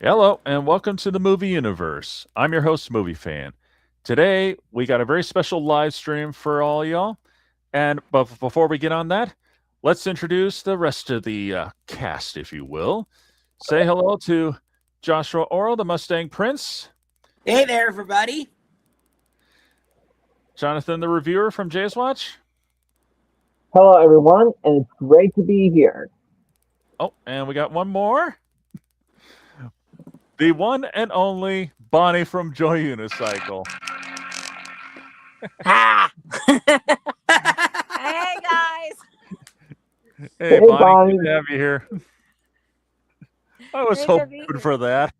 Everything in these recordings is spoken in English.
Hello, and welcome to the movie universe. I'm your host, Movie Fan. Today, we got a very special live stream for all y'all. But before we get on that, let's introduce the rest of the cast, if you will. Say hello to Joshua Oro, the Mustang Prince, Hey there, everybody. Jonathan, the reviewer from Jay's Watch. Hello, everyone, and it's great to be here. Oh, and we got one more. The one and only Bonnie from Joy Unicycle. Ha! Hey guys. Hey, Hey, Bonnie, Bonnie. good to have you here. I was Great to be hoping here. for that.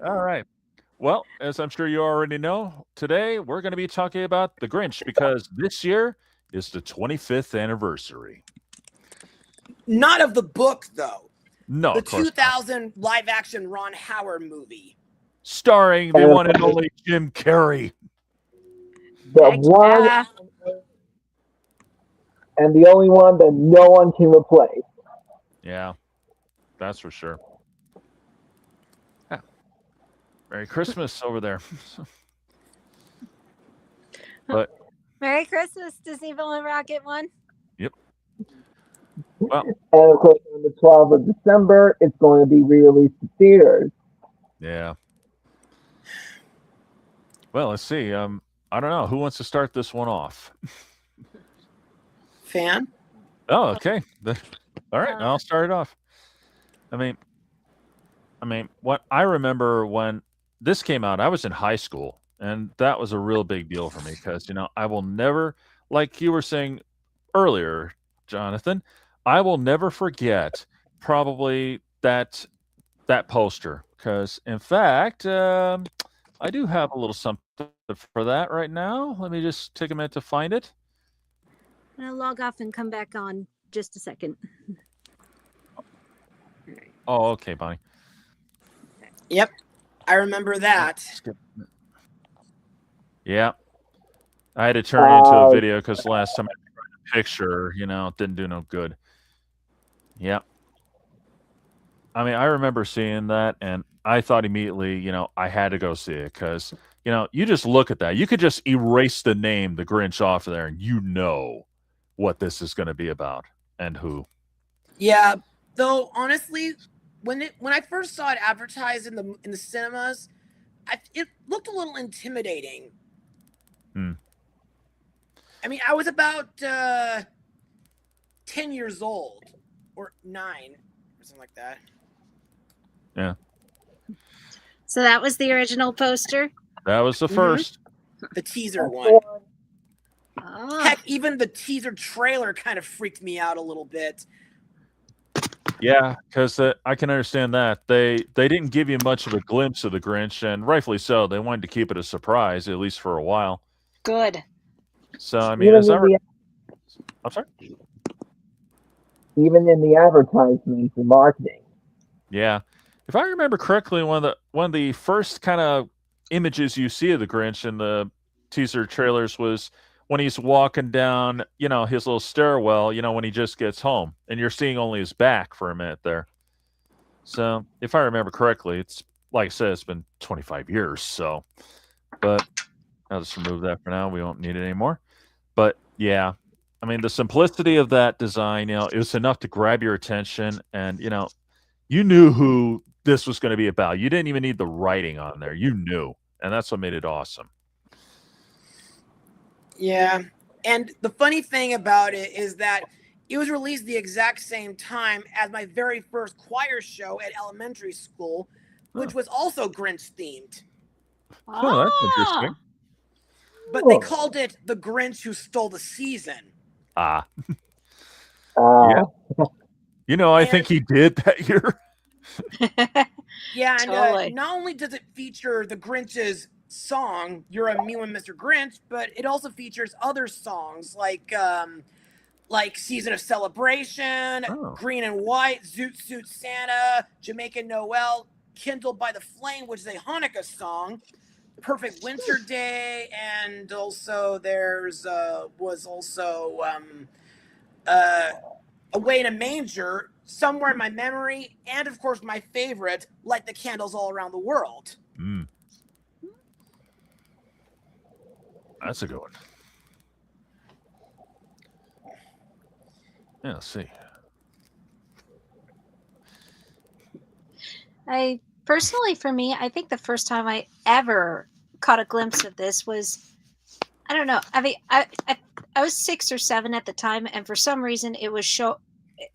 All right. Well, as I'm sure you already know, today we're going to be talking about The Grinch because this year is the 25th anniversary. Not of the book, though. No, The of course not. 2000 live-action Ron Howard movie. Starring the one and only Jim Carey. The Heck one yeah. and the only one that no one can replace. Yeah, that's for sure. Yeah. Merry Christmas over there. But Merry Christmas, Disney Villain Rocket One. well, And of course, on the 12th of December, it's going to be re-released to theaters. yeah. Well, let's see. I don't know who wants to start this one off. Fan? Oh, okay. All right, Uh, I'll start it off. I mean, what I remember when this came out, I was in high school, and that was a real big deal for me because I will never, like you were saying earlier, Jonathan, I will never forget probably that poster because, in fact, I do have a little something for that right now. Let me just take a minute to find it. I'm gonna log off and come back on just a second. Oh, okay, Bonnie. Yep, I remember that. Yeah, I had to turn it into a video because last time I tried a picture, it didn't do no good. Yeah. I mean, I remember seeing that, and I thought immediately, I had to go see it because, you just look at that. You could just erase the name, The Grinch, off of there, and you know what this is going to be about and who. Yeah, though honestly, when I first saw it advertised in the cinemas, it looked a little intimidating. Hmm. I mean, I was about 10 years old or 9 or something like that. Yeah, So that was the original poster. that was the Mhm. first. The teaser one. Oh, Heck, even the teaser trailer kind of freaked me out a little bit. Yeah, because I can understand that they didn't give you much of a glimpse of the Grinch, and rightfully so. They wanted to keep it a surprise, at least for a while. good. So I mean, Even as I in the I'm sorry. even in the advertisements and marketing. Yeah, if I remember correctly, one of the first kind of images you see of the Grinch in the teaser trailers was when he's walking down, his little stairwell, when he just gets home, and you're seeing only his back for a minute there. So, if I remember correctly, it's like I said, it's been 25 years. So, but I'll just remove that for now. We won't need it anymore. But yeah, I mean, the simplicity of that design, it was enough to grab your attention, and you knew who this was going to be about. You didn't even need the writing on there. You knew, and that's what made it awesome. Yeah. And the funny thing about it is that it was released the exact same time as my very first choir show at elementary school, which Huh. was also Grinch themed. Oh, that's interesting. But they called it The Grinch Who Stole the Season. Ah, Uh, yeah. I And think he did that year. yeah, and Totally. not only does it feature the Grinch's song "You're a Mean One, Mr. Grinch," but it also features other songs like "Season of Celebration," Oh, "Green and White," "Zoot Suit Santa," "Jamaican Noel," "Kindled by the Flame," which is a Hanukkah song, "Perfect Winter Day," and also was also "Away in a Manger," Somewhere in My Memory, and of course my favorite, Light the Candles All Around the World. Mm. That's a good one. Yeah, let's see. I personally, for me, I think the first time I ever caught a glimpse of this was, I don't know. I mean, I was 6 or 7 at the time, and for some reason, it was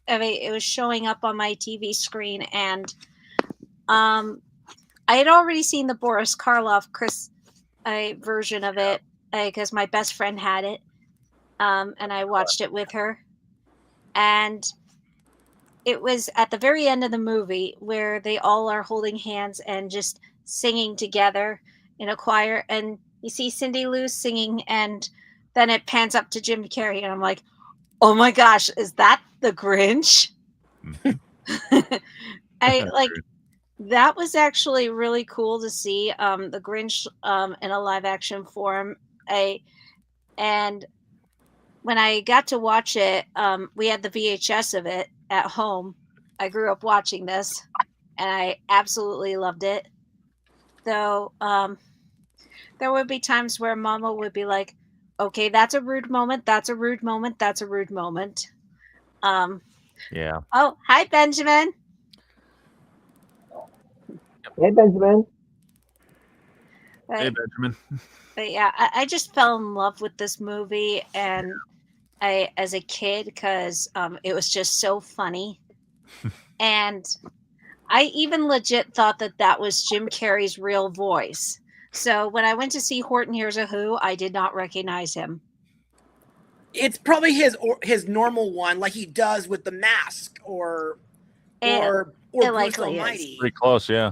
it was showing up on my TV screen, and I had already seen the Boris Karloff version of it because my best friend had it, and I watched it with her, and it was at the very end of the movie where they all are holding hands and just singing together in a choir, and you see Cindy Lou singing, and then it pans up to Jim Carrey, and I'm like, oh my gosh, is that the Grinch? I like that was actually really cool to see the Grinch in a live action form. And when I got to watch it, we had the VHS of it at home. I grew up watching this, and I absolutely loved it. Though there would be times where Mama would be like, "Okay, that's a rude moment. That's a rude moment. That's a rude moment." Yeah. Oh, hi, Benjamin. Hey, Benjamin. Hey, Benjamin. But yeah, I just fell in love with this movie, and as a kid, because it was just so funny, and I even legit thought that was Jim Carrey's real voice. So when I went to see Horton Hears a Who, I did not recognize him. It's probably his normal one, like he does with The Mask or Bruce Almighty. Pretty close, yeah.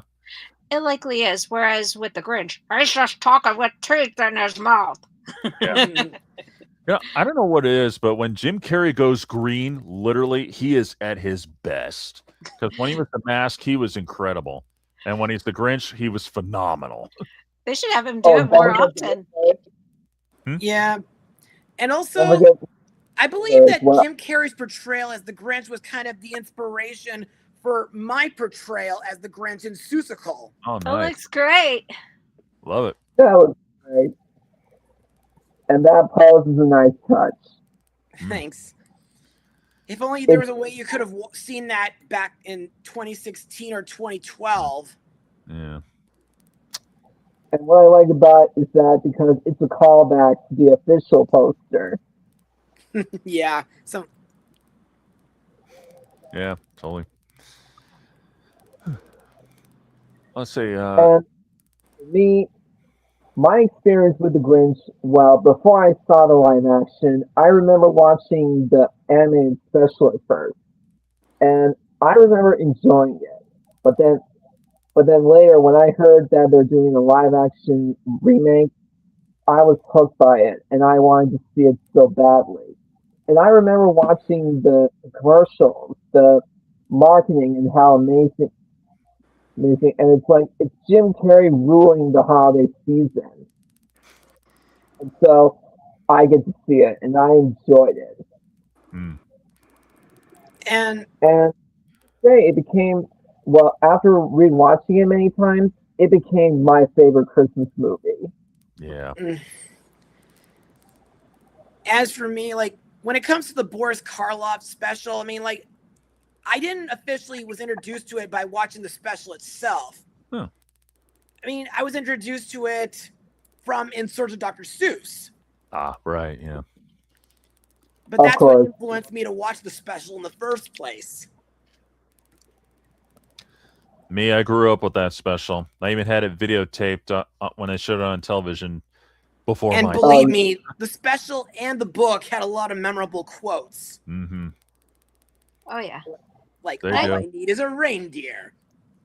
It likely is. Whereas with the Grinch, he's just talking with teeth in his mouth. Yeah. Yeah, I don't know what it is, but when Jim Carrey goes green, literally, he is at his best. Because when he was The Mask, he was incredible. And when he's the Grinch, he was phenomenal. They should have him do it more often. Yeah. And also, I believe that Jim Carrey's portrayal as the Grinch was kind of the inspiration for my portrayal as the Grinch in Seussical. Oh, nice. That looks great. Love it. That was great. And that pose is a nice touch. Thanks. If only there was a way you could have seen that back in 2016 or 2012. Yeah. And what I like about it is that because it's a callback to the official poster. Yeah. So. Yeah, totally. Let's see. And for me, my experience with the Grinch, well, before I saw the live action, I remember watching the animated special at first, and I remember enjoying it. But then later, when I heard that they're doing a live action remake, I was hooked by it, and I wanted to see it so badly. And I remember watching the commercials, the marketing, and how amazing. And it's Jim Carrey ruling the holiday season. And so I get to see it, and I enjoyed it. And it became, well, after rewatching it many times, it became my favorite Christmas movie. Yeah. As for me, like, when it comes to the Boris Karloff special, I mean, like, I didn't officially was introduced to it by watching the special itself. Huh. I mean, I was introduced to it from In Search of Dr. Seuss. Ah, right, yeah. But that's what influenced me to watch the special in the first place. Me, I grew up with that special. I even had it videotaped when I showed it on television before. And believe me, the special and the book had a lot of memorable quotes. Mm-hmm. Oh, yeah. Like, all I need is a reindeer.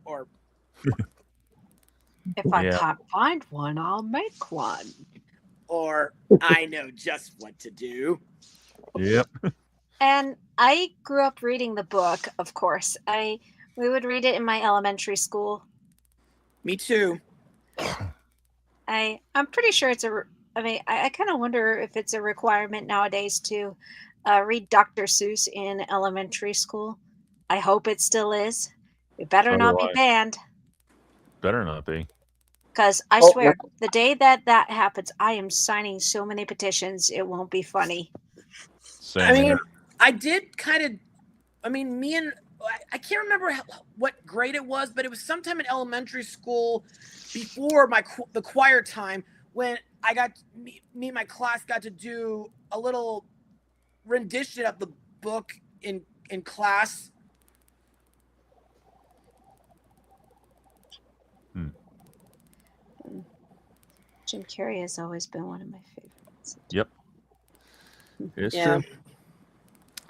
Or... if I can't find one, I'll make one. Or, I know just what to do. Yep. And I grew up reading the book, of course. We would read it in my elementary school. Me too. I'm pretty sure it's I kind of wonder if it's a requirement nowadays to read Dr. Seuss in elementary school. I hope it still is. It better So not do be I. banned. Better not be. Because I Oh, swear, the day that happens, I am signing so many petitions, it won't be funny. Same here. I did kind of. Me and I can't remember what grade it was, but it was sometime in elementary school, before the choir time, when I got me and my class got to do a little rendition of the book in class. Jim Carey has always been one of my favorites. Yep. It's Yeah. true.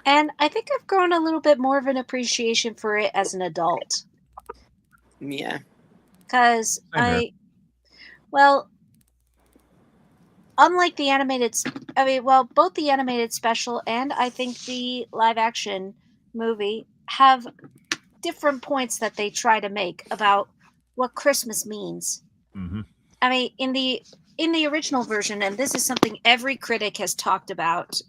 And I think I've grown a little bit more of an appreciation for it as an adult. Yeah. Because Same here. unlike the animated, both the animated special and I think the live action movie have different points that they try to make about what Christmas means. Mm-hmm. I mean, in the original version, and this is something every critic has talked about,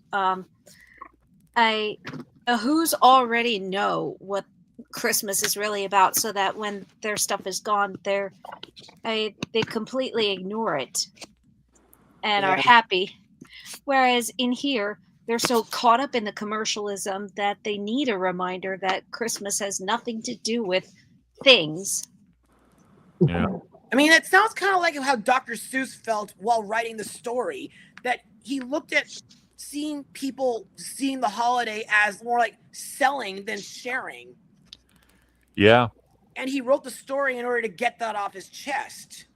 who's already know what Christmas is really about, so that when their stuff is gone, they completely ignore it and are happy. Whereas in here, they're so caught up in the commercialism that they need a reminder that Christmas has nothing to do with things. Yeah. I mean, it sounds kind of like how Dr. Seuss felt while writing the story, that he looked at seeing people seeing the holiday as more like selling than sharing. Yeah. And he wrote the story in order to get that off his chest.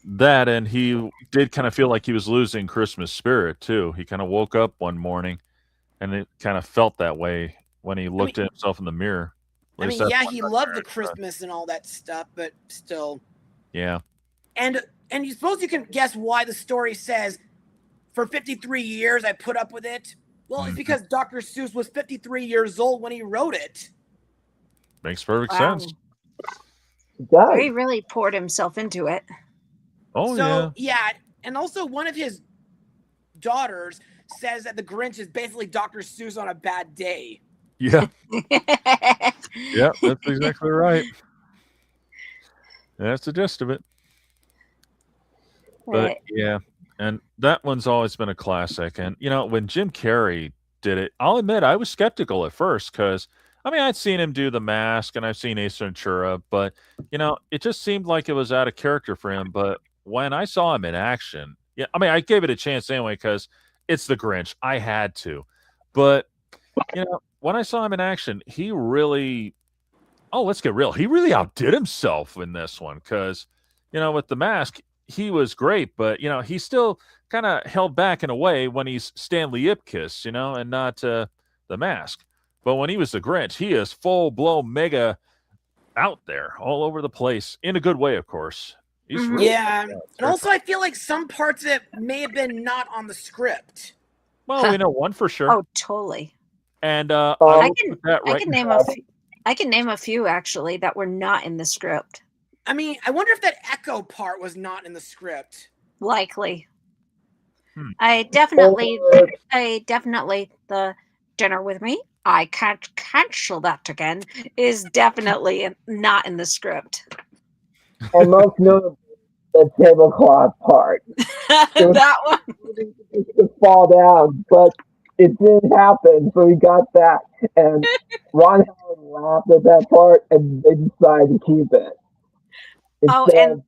That, and he did kind of feel like he was losing Christmas spirit too. He kind of woke up one morning and it kind of felt that way when he looked at himself in the mirror. He loved the Christmas and all that stuff, but still. Yeah. And you suppose you can guess why the story says, for 53 years I put up with it? Well, it's because Dr. Seuss was 53 years old when he wrote it. Makes perfect sense. So he really poured himself into it. Oh, so, yeah. And also one of his daughters says that the Grinch is basically Dr. Seuss on a bad day. Yeah. Yeah, that's exactly right. That's the gist of it. But yeah, and that one's always been a classic. And when Jim Carrey did it, I'll admit I was skeptical at first because I'd seen him do The Mask and I've seen Ace Ventura, but it just seemed like it was out of character for him. But when I saw him in action, I gave it a chance anyway because it's the Grinch. I had to. But when I saw him in action, he really, let's get real. He really outdid himself in this one because, with The Mask, he was great, but he still kind of held back in a way when he's Stanley Ipkiss, and not The Mask. But when he was the Grinch, he is full-blown mega out there, all over the place, in a good way, of course. He's really and also I feel like some parts of it may have been not on the script. Well, we know one for sure. Oh, totally. And I can name a few actually that were not in the script. I wonder if that echo part was not in the script. Likely. I definitely the dinner with me, I can't cancel that again, is definitely not in the script. And most notably, the tablecloth part. That one. To fall down, but it didn't happen, so we got that. And Ron Howard laughed at that part, and they decided to keep it. And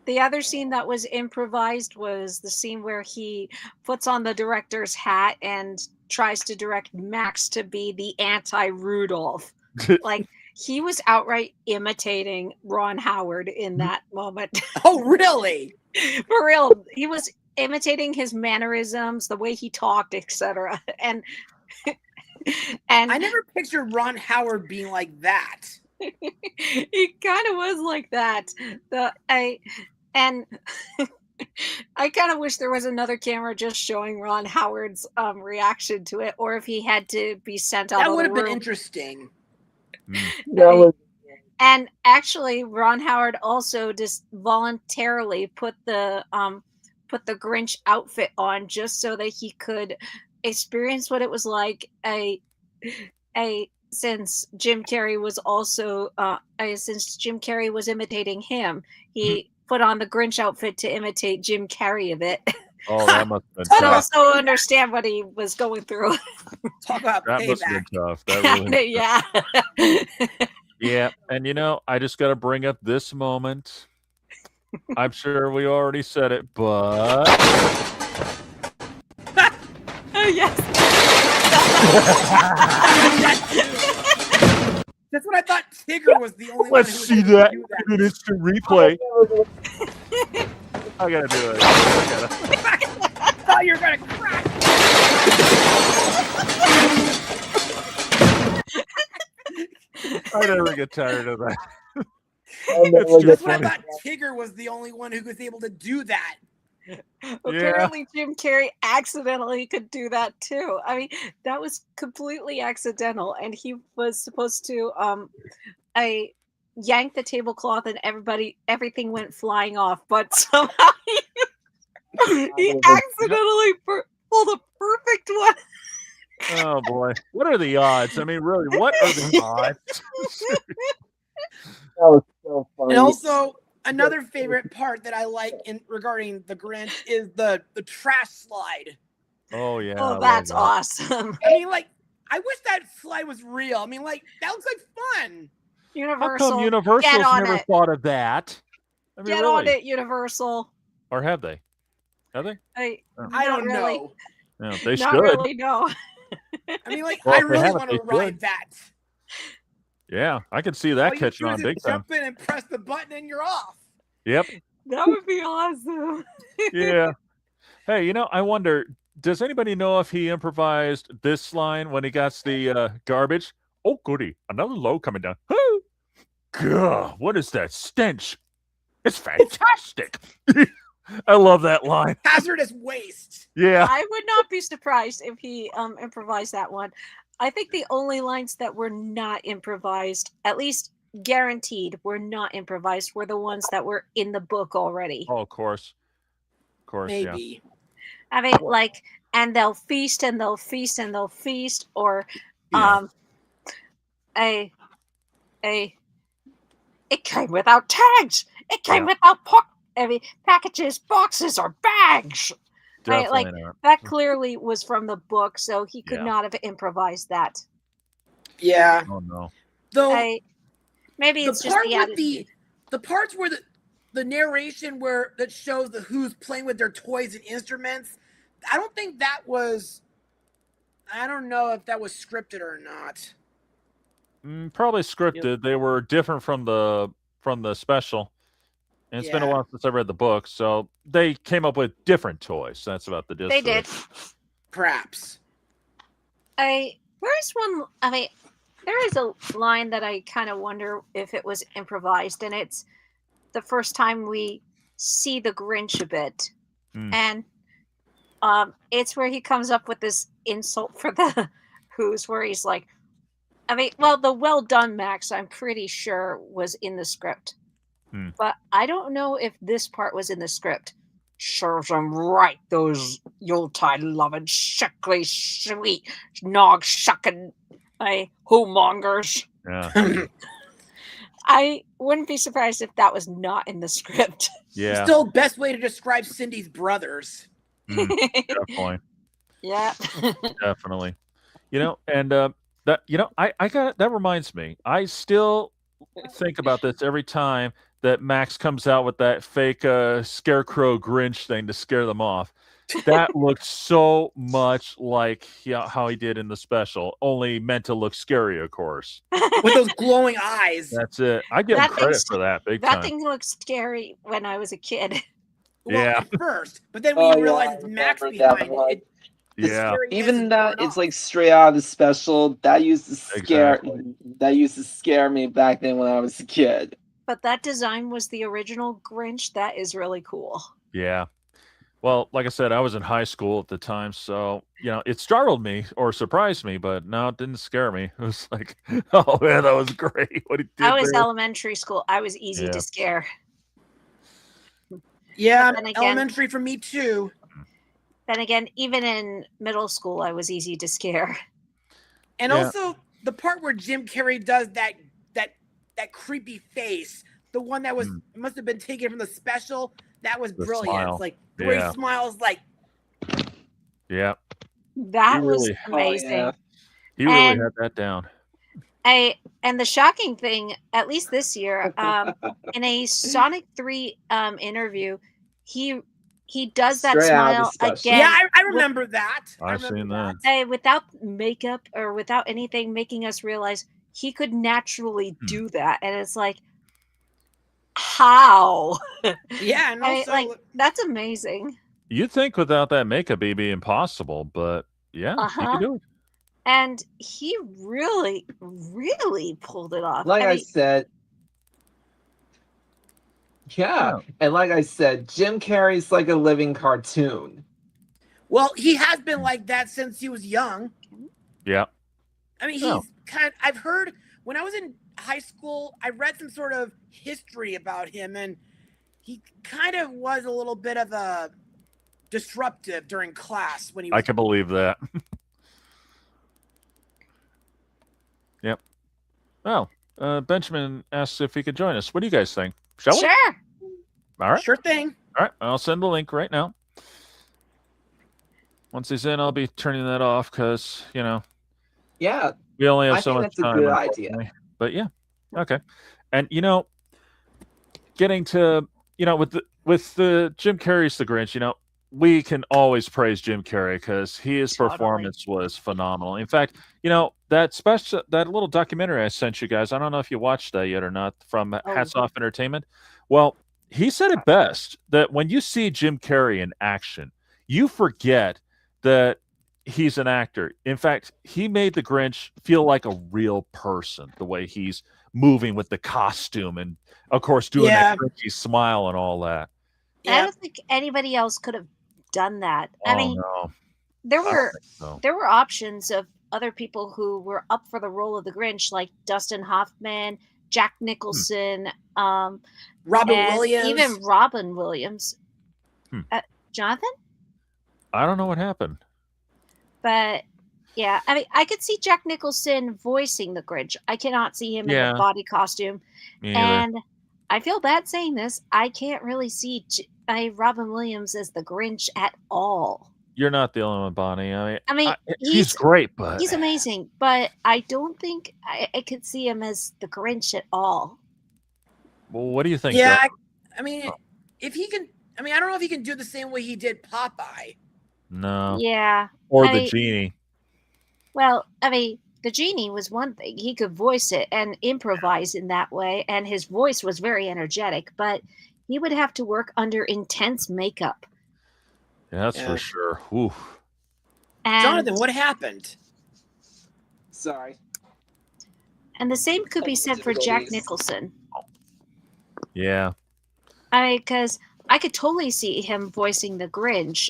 the other scene that was improvised was the scene where he puts on the director's hat and tries to direct Max to be the anti-Rudolph. Like, he was outright imitating Ron Howard in that moment. Oh, really? For real. He was imitating his mannerisms, the way he talked, etc. And I never pictured Ron Howard being like that. He kind of was like that. I kind of wish there was another camera just showing Ron Howard's reaction to it, or if he had to be sent out. That would have been interesting. And actually, Ron Howard also just voluntarily put the Grinch outfit on just so that he could experience what it was like since Jim Carey was also since Jim Carey was imitating him, he put on the Grinch outfit to imitate Jim Carey a bit. Oh, that must have been I tough. also understand what he was going through. Talk about That must have payback. been tough. That really Yeah. Yeah, and I just got to bring up this moment. I'm sure we already said it, but Yes. That's what I thought. Tigger was the only let's one who see was able that to do in an instant replay. I gotta do it. I thought you were gonna crack. never get tired of that. That's what I thought. Tigger was the only one who was able to do that. Apparently Jim Carrey accidentally could do that too. I mean, that was completely accidental, and he was supposed to I yanked the tablecloth and everything went flying off, but somehow he accidentally pulled a perfect one. Oh boy, what are the odds? I mean, really, what are the odds? That was so funny. And also, another favorite part that I like regarding the Grinch is the trash slide. Oh yeah. Oh, that's awesome. I mean, like, I wish that slide was real. I mean, like, that looks like fun. Universal. How come Universal's never thought of that? I mean, Get on it, Universal. Or have they? Have they? I don't know. No, they not should. Really, no. I mean, like, Well, I really want to ride that. Yeah, I can see that catching on big time. Jump in and press the button and you're off. Yep. That would be awesome. Yeah. Hey, I wonder, does anybody know if he improvised this line when he got the garbage? Oh, goody. Another load coming down. God, what is that stench? It's fantastic. I love that line. Hazardous waste. Yeah. I would not be surprised if he improvised that one. I think the only lines that were not improvised, at least guaranteed, were not improvised, were the ones that were in the book already. Oh, of course. Of course, maybe. Yeah. I mean, like, and they'll feast and they'll feast and they'll feast, or it came without tags. It came without packages, boxes, or bags. Definitely not. That clearly was from the book, so he could not have improvised that. Yeah. Oh no. Though maybe it's just the attitude. The parts where the narration that shows the Who's playing with their toys and instruments, I don't think that was. I don't know if that was scripted or not. Probably scripted. Yep. They were different from the special. And it's been a while since I read the book, so they came up with different toys. That's about the difference. They did. Perhaps. There is a line that I kind of wonder if it was improvised, and it's the first time we see the Grinch a bit. And it's where he comes up with this insult for the Who's, where he's like, the well done, Max, I'm pretty sure was in the script. But I don't know if this part was in the script. Serves them right, those Yuletide loving, sickly, sweet, nog sucking whomongers. Yeah. I wouldn't be surprised if that was not in the script. Yeah. Still, best way to describe Cindy's brothers. Definitely. Yeah. Definitely. And that I got that reminds me. I still think about this every time that Max comes out with that fake scarecrow Grinch thing to scare them off. That looks so much like how he did in the special, only meant to look scary, of course. With those glowing eyes. That's it. I give him credit for that big time. That thing looked scary when I was a kid. Well, at first, but then when you realize it's Max behind it. Yeah. Even that it's like straight out of the special. That used to scare. Exactly. That used to scare me back then when I was a kid. But that design was the original Grinch. That is really cool. Yeah. Well, like I said, I was in high school at the time, so it startled me or surprised me, but no, it didn't scare me. It was like, oh man, that was great. What he did. I was elementary school. I was easy to scare. Yeah, elementary for me too. Then again, even in middle school, I was easy to scare. And also, the part where Jim Carrey does that creepy face, the one that was must have been taken from the special, that was brilliant. Smile. It's like the way he smiles, like yeah, That was amazing. Oh, yeah. he really had that down. And the shocking thing, at least this year, in a Sonic 3 interview, he does that Straight out of the smile special. again. yeah, I remember that. I've seen that. Without makeup or without anything making us realize he could naturally do that. And it's like, how? Yeah, and also like, that's amazing. You'd think without that makeup it'd be impossible, but yeah, he could do it. And he really, really pulled it off. Like I said, yeah. And like I said, Jim Carrey's like a living cartoon. Well, he has been like that since he was young. Yeah. I mean, he's I've heard when I was in high school, I read some sort of history about him, and he kind of was a little bit of a disruptive during class when he was. I can believe that. Yep. Oh, Benjamin asks if he could join us. What do you guys think? Shall we? Sure. All right. Sure thing. All right. I'll send the link right now. Once he's in, I'll be turning that off because, Yeah. we only have I so think much that's time. a good idea. But yeah. Okay. And, getting to, with the Jim Carrey's The Grinch, we can always praise Jim Carrey because his performance was phenomenal. In fact, that little documentary I sent you guys, I don't know if you watched that yet or not, from Hats Off Entertainment. Well, he said it best, that when you see Jim Carrey in action, you forget that he's an actor. In fact, he made the Grinch feel like a real person, the way he's moving with the costume and, of course, doing that Grinchy smile and all that. I don't think anybody else could have done that. I mean, there were options of other people who were up for the role of the Grinch, like Dustin Hoffman, Jack Nicholson, Robin Williams, even Robin Williams. Jonathan? I don't know what happened. But yeah, I mean, I could see Jack Nicholson voicing the Grinch. I cannot see him in the body costume. And I feel bad saying this. I can't really see Robin Williams as the Grinch at all. You're not the only one, Bonnie. I mean, he's great, but he's amazing. But I don't think I could see him as the Grinch at all. Well, what do you think? Yeah, I mean, if he can, I mean, I don't know if he can do the same way he did Popeye. No. Yeah. Or the genie. Well, I mean, the genie was one thing. He could voice it and improvise in that way, and his voice was very energetic, but he would have to work under intense makeup. Yeah, that's for sure. Oof. And, Jonathan, what happened? Sorry. And the same could be said for Jack Nicholson. Yeah. Because I could totally see him voicing the Grinch.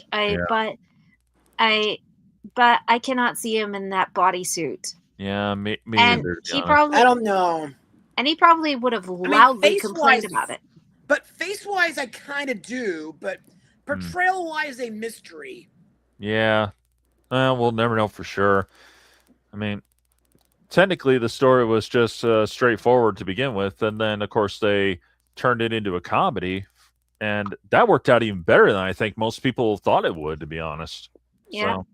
But I cannot see him in that bodysuit. Yeah, me and either. He probably, I don't know. And he probably would have loudly complained about it. But face-wise, I kind of do. But portrayal-wise, a mystery. Yeah. We'll never know for sure. I mean, technically, the story was just straightforward to begin with. And then, of course, they turned it into a comedy. And that worked out even better than I think most people thought it would, to be honest. Yeah. So.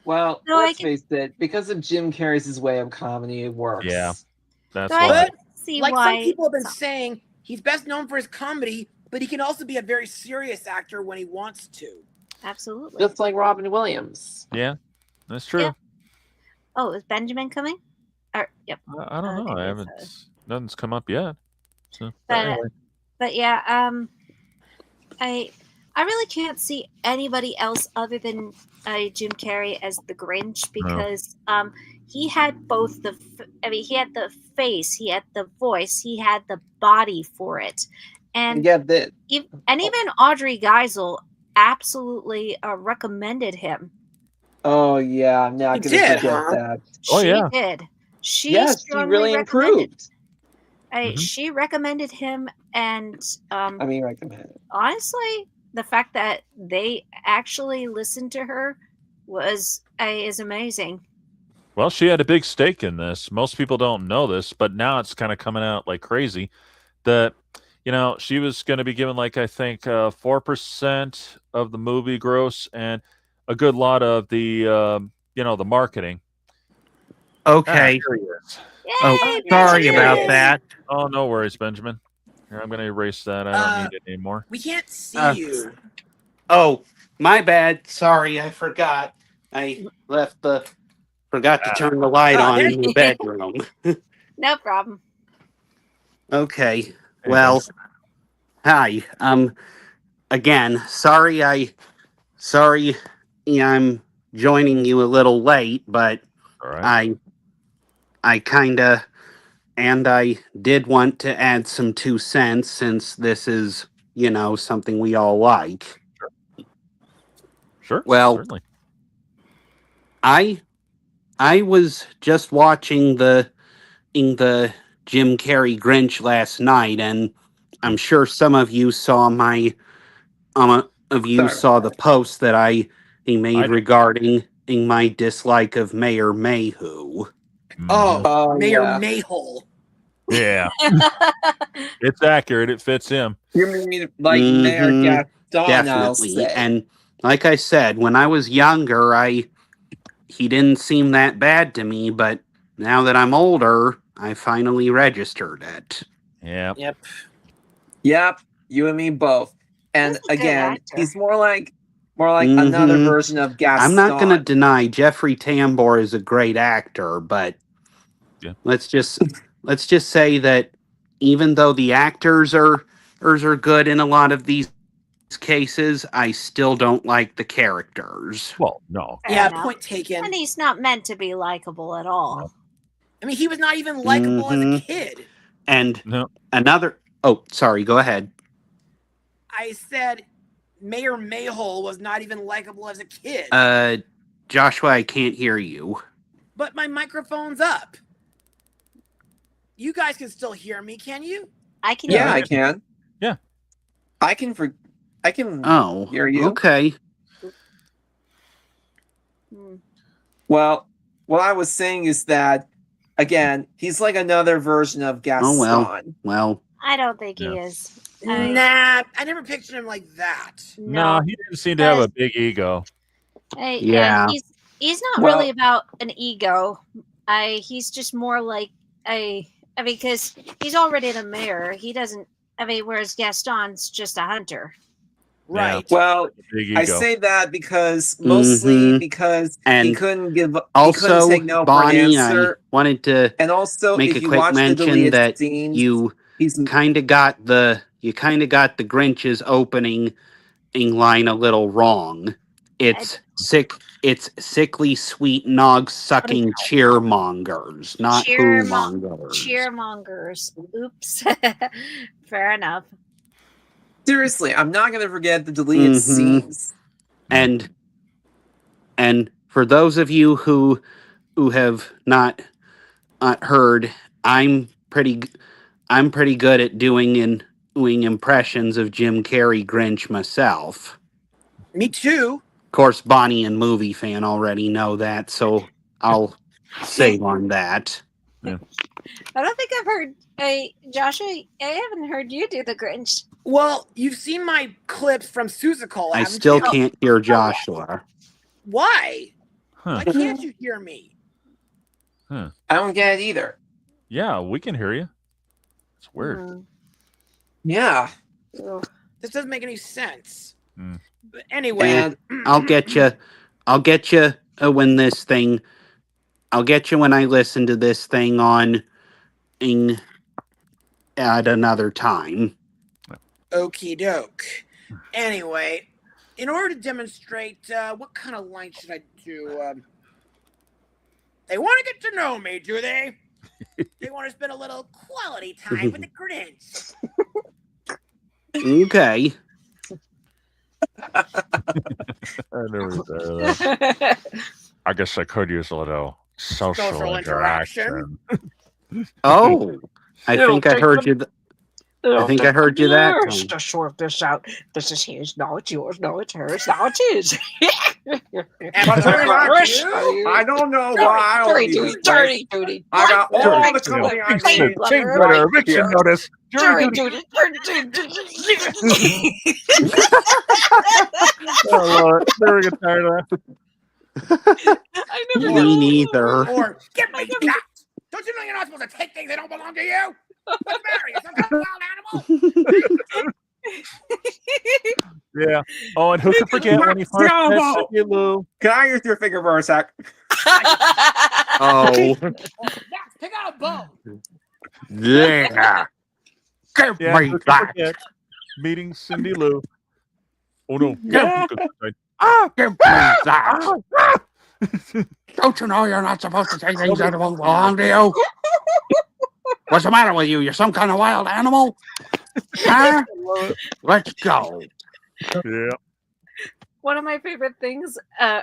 Well, let's face it. Because of Jim Carrey's way of comedy, it works. Yeah. That's why. See like why some people have been saying, he's best known for his comedy, but he can also be a very serious actor when he wants to. Absolutely. Just like Robin Williams. Yeah, that's true. Yeah. Oh, is Benjamin coming? Yep. I don't know. I haven't. Nothing's come up yet. So, but yeah, I really can't see anybody else other than Jim Carrey as the Grinch because he had both he had the face, he had the voice, he had the body for it, and even Audrey Geisel absolutely recommended him. Oh yeah, I'm not going to forget that. She did. She really improved. She recommended him, and recommended. Honestly, the fact that they actually listened to her is amazing. Well, she had a big stake in this. Most people don't know this, but now it's kind of coming out like crazy that she was going to be given like I think 4% of the movie gross and a good lot of the the marketing. Okay. Here he is. Oh, Yay, sorry Benjamin! about that. Oh, no worries, Benjamin. Here, I'm going to erase that. I don't need it anymore. We can't see you. Oh, my bad. Sorry, I forgot. I forgot to turn the light on in the bedroom. No problem. Okay. Hey, Well, Benjamin. hi. Again, sorry I'm joining you a little late, but All right. I kinda and I did want to add some 2 cents since this is, something we all like. Sure. Well, Certainly. I was just watching the Jim Carrey Grinch last night, and I'm sure some of you saw saw the post that he made regarding my dislike of Mayor Mayhew. Oh, Mayor yeah. Mayhole. Yeah. It's accurate. It fits him. You mean like Mayor Gaston? I'll Definitely. say. And like I said, when I was younger, he didn't seem that bad to me, but now that I'm older, I finally registered it. Yeah. Yep. You and me both. And He's a good again, actor. he's more like another version of Gaston. I'm not going to deny Jeffrey Tambor is a great actor, but let's just say that even though the actors are good in a lot of these cases, I still don't like the characters. Well, no. Yeah, enough. point taken. And he's not meant to be likable at all. I mean, he was not even likable as a kid. And No. another... Oh, sorry, go ahead. I said Mayor Mayhole was not even likable as a kid. Joshua, I can't hear you. But my microphone's up. You guys can still hear me, can you? I can. Yeah, I can. Yeah. I can Oh, hear you. Okay. Well, what I was saying is that, again, he's like another version of Gaston. Oh, well. I don't think he is. Nah, I never pictured him like that. No, he didn't seem to have a big ego. Yeah. He's not really about an ego. He's just more like because he's already the mayor. He doesn't. Whereas Gaston's just a hunter. Right. Well, Big ego. I say that because mostly because And he couldn't give. Also, he couldn't say no Bonnie, for an answer. I wanted to and also make if a you quick watch the mention deleted that scenes, you kind of got the Grinch's opening line a little wrong. It's sickly sweet nog sucking cheermongers, not whomongers. Cheermongers. Oops. Fair enough. Seriously, I'm not going to forget the deleted scenes. And for those of you who have not heard, I'm pretty good at doing impressions of Jim Carrey Grinch myself. Me too. Of course, Bonnie and movie fan already know that, so I'll save on that. Yeah. I don't think I've heard. Joshua, I haven't heard you do the Grinch. Well, you've seen my clips from Seussical. I still can't hear Joshua. Why? Huh. Why can't you hear me? I don't get it either. Yeah, we can hear you. It's weird. Yeah. This doesn't make any sense. Mm. But anyway, I'll get you when this thing. I'll get you when I listen to this thing at another time. Okie doke. Anyway, in order to demonstrate what kind of line should I do? They want to get to know me, do they? They want to spend a little quality time with the Grinch. Okay. I never thought of that. I guess I could use a little social interaction. Oh, I think I heard you. I think I heard you that time. To sort this out. This is his. No, it's yours. No, it's hers. No, it's his. I don't know why. Dirty. I got all the company I need. Eviction notice. Jury duty. Oh, Lord. Never get tired of that. I never Me know. neither. Or get me cat. Don't you know you're not supposed to take things that don't belong to you? What's the matter? You some kind of wild animal? Yeah. Oh, and who could forget when he first met Cindy Lou? Can I use your finger for a sec? Oh, Max, pick out a bone. yeah. Give Yeah, me who could that. forget meeting Cindy Lou? Oh no! Yeah. Give me that. Don't you know you're not supposed to take things that don't belong to you? What's the matter with you? You're some kind of wild animal? Huh? Let's go. Yeah. One of my favorite things,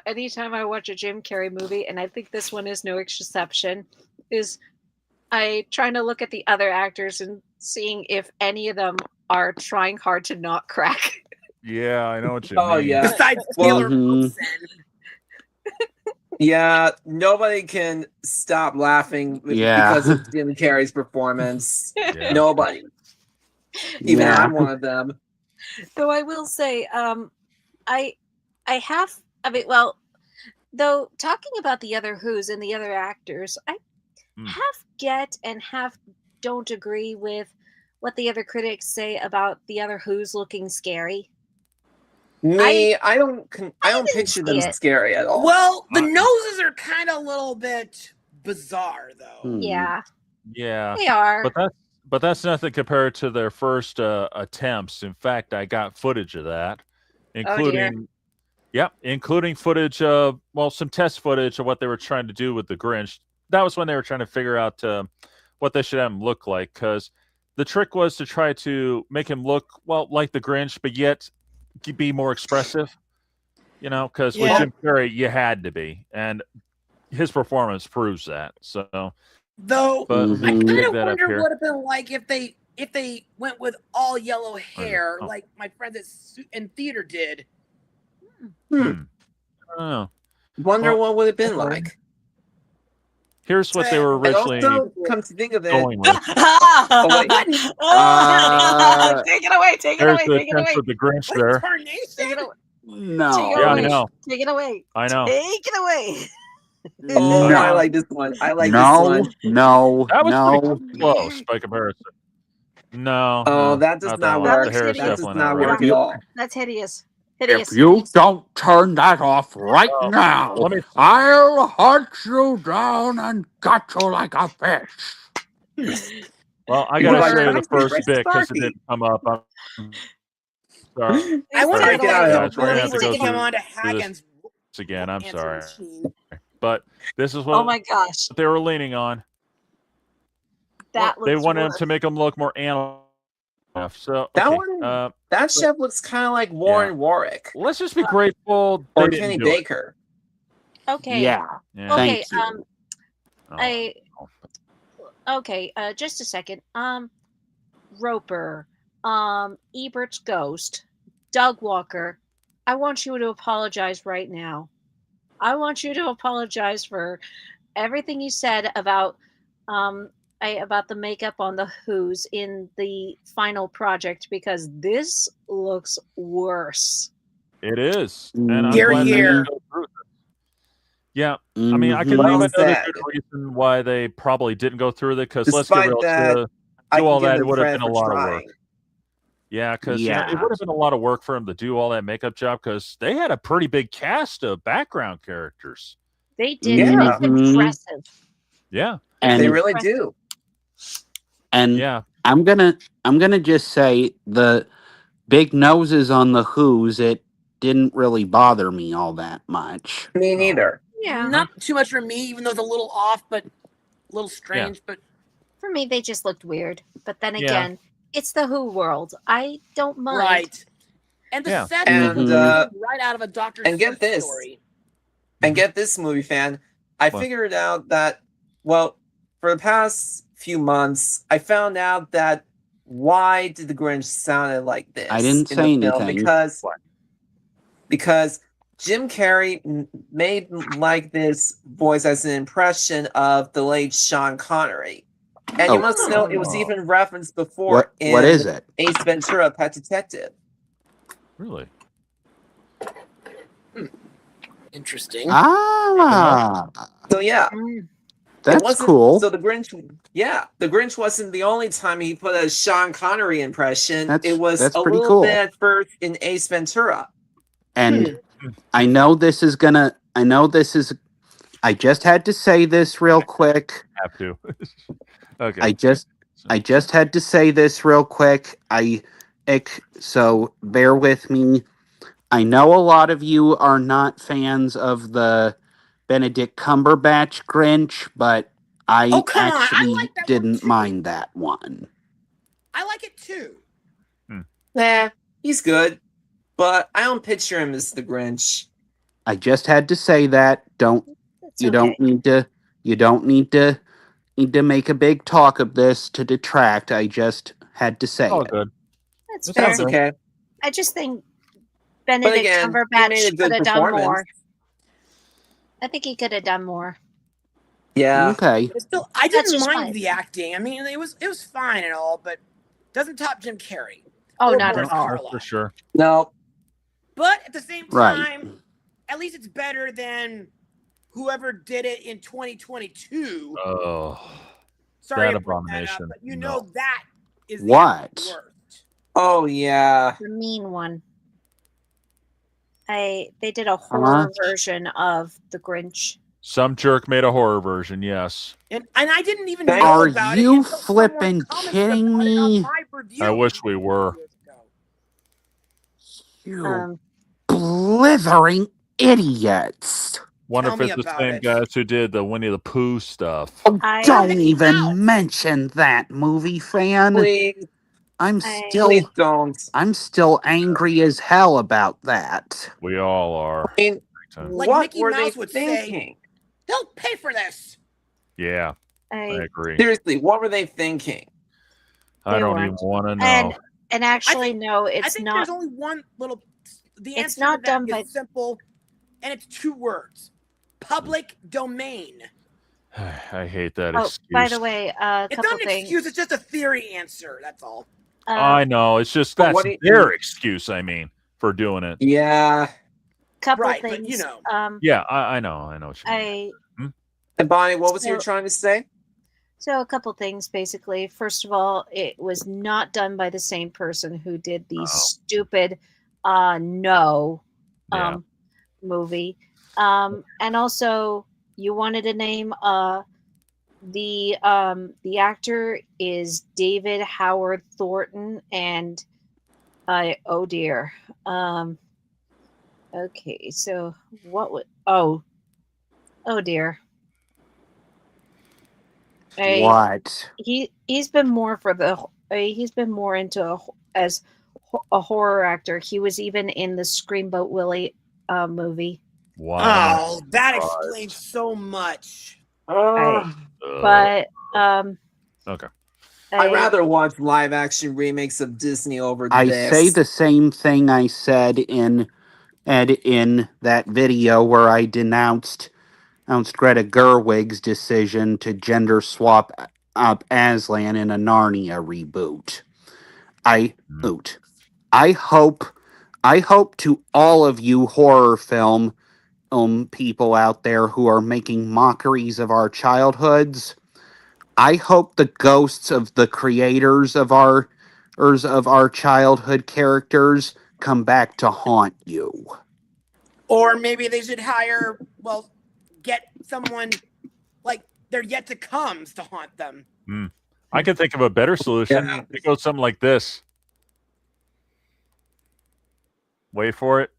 anytime I watch a Jim Carrey movie, and I think this one is no exception, is I trying to look at the other actors and seeing if any of them are trying hard to not crack. Yeah, I know what you Oh mean. yeah. Besides Well, Taylor mhm. Momsen. Yeah, nobody can stop laughing Yeah. because of Jim Carrey's performance. Yeah. Nobody. Even Yeah. I'm one of them. Though I will say, I have. I mean, well, though talking about the other Who's and the other actors, I half get and half don't agree with what the other critics say about the other Who's looking scary. I don't picture them it. scary at all. Well, the noses are kind of a little bit bizarre, though. Yeah, Yeah. they are. But that's nothing compared to their first attempts. In fact, I got footage of that, including including footage of some test footage of what they were trying to do with the Grinch. That was when they were trying to figure out what they should have him look like, because the trick was to try to make him look like the Grinch, but yet be more expressive. Because with Jim Carrey, you had to be, and his performance proves that. So. Though But I kind pick of that up wonder here. what it'd been like if they went with all yellow hair, like my friends in theater did. Oh. Wonder what would have been like. Here's what they were And originally also, come to think of it, going with. oh, wait. Take it away! Take it There's away! the Take it attempt away! with the Grinch there. Take it away! No. Take it Yeah, I away! know. Take it away! I know. Take it away! Oh, No. I like this one. I like this No, one. no, That was no. pretty close by comparison. No. Oh, no, that does not one. work. The hair is That does definitely not right. work at all. That's hideous. If Hideous. you don't turn that off right now, Let me. I'll hunt you down and gut you like a fish. Well, I gotta Like show you the Sparky, first right, bit because it Sparky. didn't come up. I'm sorry. I wonder Take if it out of Guys, here. we're gonna have to go taking him through on to this Hagen's again. I'm answer sorry, machine. but this is what Oh my gosh, they were leaning on. that They looks wanted him worse. to make him look more animal. So That okay, one- That chef looks kind of like Warren Warwick let's just be grateful they or didn't Kenny do Baker. Okay. Yeah. Yeah. Okay. Thank you. Okay. Just a second. Roper. Ebert's Ghost. Doug Walker. I want you to apologize right now. I want you to apologize for everything you said about about the makeup on the Who's in the final project, because this looks worse. It is. And I'm Here, glad they here. didn't go through with it. Yeah. I mean, I can Well name another said. good reason why they probably didn't go through with it, because let's Despite get real, that, to I do can all give that, it them would have credit been a for lot of trying. work. Yeah, because it Yeah. would have been a lot of work for them to do all that makeup job, because they had a pretty big cast of background characters. They did, and it's Mhm. impressive. Yeah. And They really do. and Yeah. I'm gonna just say the big noses on the Who's, it didn't really bother me all that much. Me neither. Yeah. Not too much for me, even though it's a little off, but a little strange. But For me, they just looked weird. But then Yeah. again, it's the Who world. I don't mind. right. And the Yeah. set And, was uh, right out of a Dr. and get Seuss this. story. And get this, movie fan. I What? figured out that, well, for the past few months, I found out that why did the Grinch sound like this? I didn't say anything. Because Jim Carrey made like this voice as an impression of the late Sean Connery. And you must know it was even referenced before in what is it? Ace Ventura, Pet Detective. Really? Interesting. Ah. So yeah. That's cool. So the Grinch wasn't the only time he put a Sean Connery impression. It was a pretty little cool. bit at first in Ace Ventura. And I know this is I just had to say this real quick. Have to. Okay. I just had to say this real quick. So bear with me. I know a lot of you are not fans of the Benedict Cumberbatch Grinch, but I actually didn't mind that one. I like it too. Nah, he's good, but I don't picture him as the Grinch. I just had to say that. You don't need to make a big talk of this to detract. I just had to say it. Good. That's fair. That's okay. I just think Benedict Cumberbatch could have done more. I think he could have done more. Yeah. Okay. I didn't mind the acting. I mean, it was fine and all, but doesn't top Jim Carrey. Oh, not at all. For sure. No. But at the same time, at least it's better than whoever did it in 2022. Oh. Sorry that to bring that abomination. up, but you know that is the What? worst. Oh yeah. The mean one. They did a horror version of the Grinch. Some jerk made a horror version, yes. And I didn't even know Are about you it. flipping kidding me? I wish we were. You blithering idiots. Wonder if it's the same guys who did the Winnie the Pooh stuff. Don't even mention that, movie fan. Please. Please don't. I'm still angry as hell about that. We all are. I mean, like what Mickey were Mouse they would thinking? say, they'll pay for this. Yeah, I agree. Seriously, what were they thinking? I don't even want to know. And actually, no, it's I think not. there's only one little. The answer It's not to that done by is simple, and it's 2 words: public domain. I hate that Oh, excuse. by the way, It's couple not an things. excuse. It's just a theory answer. That's all. I know. It's just that's their excuse. I mean, for doing it. Yeah. Couple Right, things. but you know. Yeah, I know. I know what you mean. And Bonnie, what was you trying to say? So a couple things, basically. First of all, it was not done by the same person who did the stupid movie. And also, you wanted to name the actor is David Howard Thornton, and oh dear. Okay, so what would oh dear. What? He's been more for the he's been more into as a horror actor. He was even in the Screamboat Willie movie. Wow. Oh, that explains so much. But okay. I'd rather watch live action remakes of Disney over this. I say the same thing I said in that video where I denounced Greta Gerwig's decision to gender swap up Aslan in a Narnia reboot. I hope to all of you horror film people out there who are making mockeries of our childhoods, I hope the ghosts of the creators of our childhood characters come back to haunt you. Or maybe they should get someone like they're yet to comes to haunt them. I can think of a better solution. Yeah. It goes something like this. Wait for it.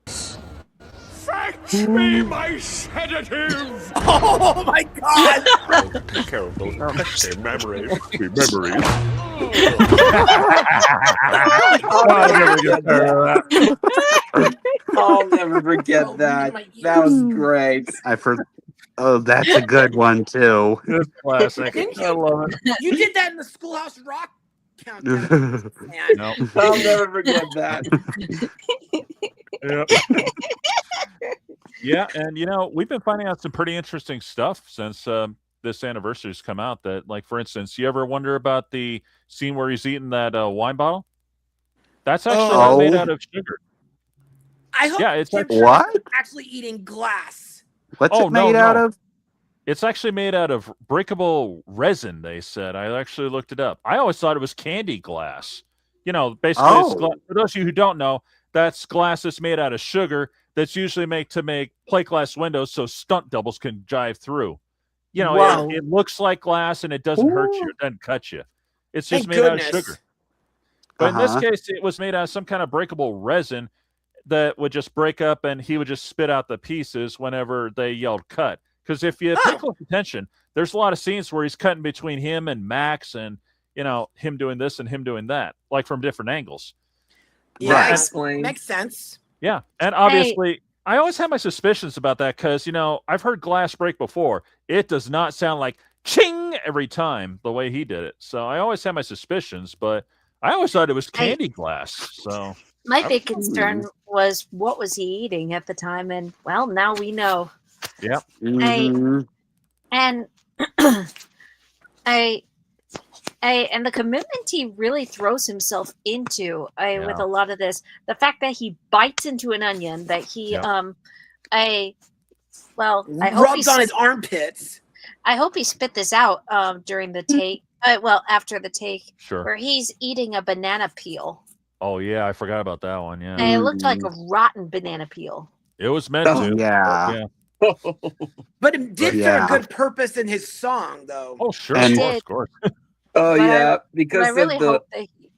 Fetch me my sedative! Oh my God! Take care of those nasty memories. I'll never forget that. That was great. Oh, that's a good one too. Good classic. Didn't I love it. You did that in the Schoolhouse Rock countdown. No. I'll never forget that. Yep. Yeah, and we've been finding out some pretty interesting stuff since this anniversary's come out. That, like, for instance, you ever wonder about the scene where he's eating that wine bottle? That's actually not made out of sugar. I hope it's actually eating glass. What's it made out of? It's actually made out of breakable resin, they said. I actually looked it up. I always thought it was candy glass. Basically, for those of you who don't know, that's glass that's made out of sugar that's usually made to make plate glass windows so stunt doubles can drive through. It looks like glass and it doesn't hurt you. It doesn't cut you. It's just made out of sugar. But in this case, it was made out of some kind of breakable resin that would just break up, and he would just spit out the pieces whenever they yelled cut. Because if you pay close attention, there's a lot of scenes where he's cutting between him and Max and, him doing this and him doing that, like from different angles. Yeah, explain. Makes sense. Yeah, and obviously, I always had my suspicions about that because, I've heard glass break before. It does not sound like ching every time the way he did it. So I always had my suspicions, but I always thought it was candy glass. So my big concern was what was he eating at the time, and well, now we know. Yep. And the commitment he really throws himself into with a lot of this, the fact that he bites into an onion, that he I hope rubs on his armpits. I hope he spit this out during the take. After the take, where he's eating a banana peel. Oh yeah, I forgot about that one. Yeah, and it looked like a rotten banana peel. It was meant to. Yeah. But it did serve a good purpose in his song, though. Oh sure, And- of course. Because I really hope that he,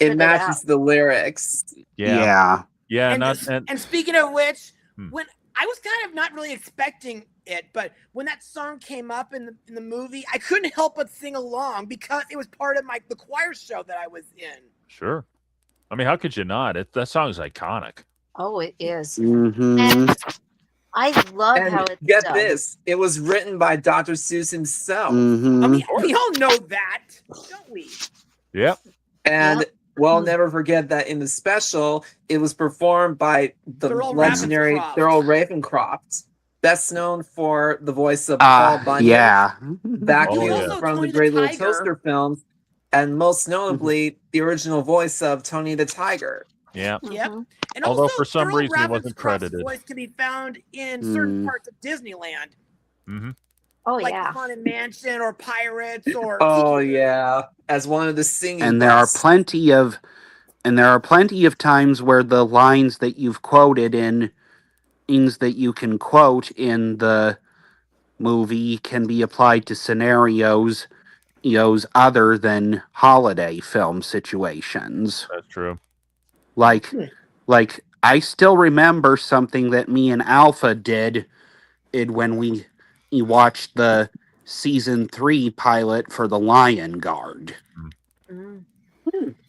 it matches the lyrics. Yeah. And speaking of which, when I was kind of not really expecting it, but when that song came up in the movie, I couldn't help but sing along because it was part of the choir show that I was in. Sure. I mean, how could you not? That song is iconic. Oh, it is. Mm-hmm. And I love how it's get done. this. It was written by Dr. Seuss himself. Mm-hmm. I mean, we all know that, don't we? Yep. And we'll never forget that in the special, it was performed by the legendary Thurl Ravencroft, best known for the voice of Paul Bunyan. Yeah. Vacuum from the Great Little Toaster films, and most notably, the original voice of Tony the Tiger. Yeah. Yep. And although also, for some Thurl reason he wasn't Ravenscroft's credited. voice can be found in certain parts of Disneyland. Mm-hmm. Oh like yeah. Haunted Mansion or Pirates or as one of the singing. And there are plenty of times where the lines that you've quoted in things that you can quote in the movie can be applied to scenarios other than holiday film situations. That's true. Like I still remember something that me and Alpha did when we watched the season 3 pilot for the Lion Guard.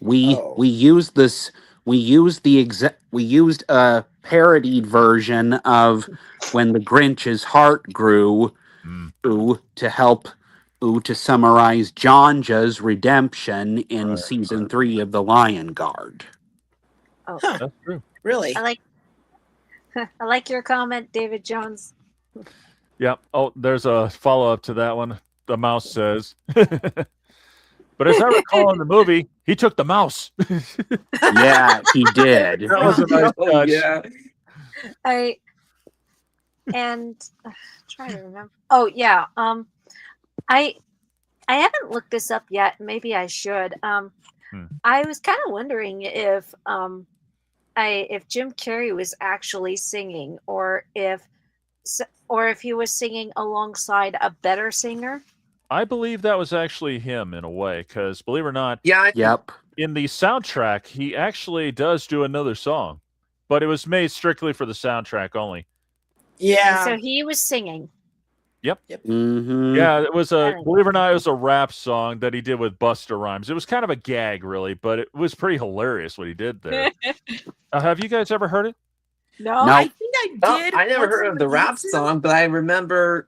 We used a parodied version of When the Grinch's Heart Grew to summarize Jonja's redemption in season 3 of the Lion Guard. Oh, that's true. Really? I like your comment, David Jones. Yep. Oh, there's a follow-up to that one. The mouse says. But as I recall in the movie, he took the mouse. Yeah, he did. That was a nice touch. Yeah. Trying to remember. Oh yeah. I haven't looked this up yet. Maybe I should. I was kind of wondering if Jim Carey was actually singing, or if he was singing alongside a better singer. I believe that was actually him in a way, because believe it or not, yep. In the soundtrack, he actually does do another song, but it was made strictly for the soundtrack only. Yeah. So he was singing. Yep. Mm-hmm. Yeah, it was believe it or not, it was a rap song that he did with Busta Rhymes. It was kind of a gag, really, but it was pretty hilarious what he did there. Have you guys ever heard it? No. I think I did. I never heard of the rap song, but I remember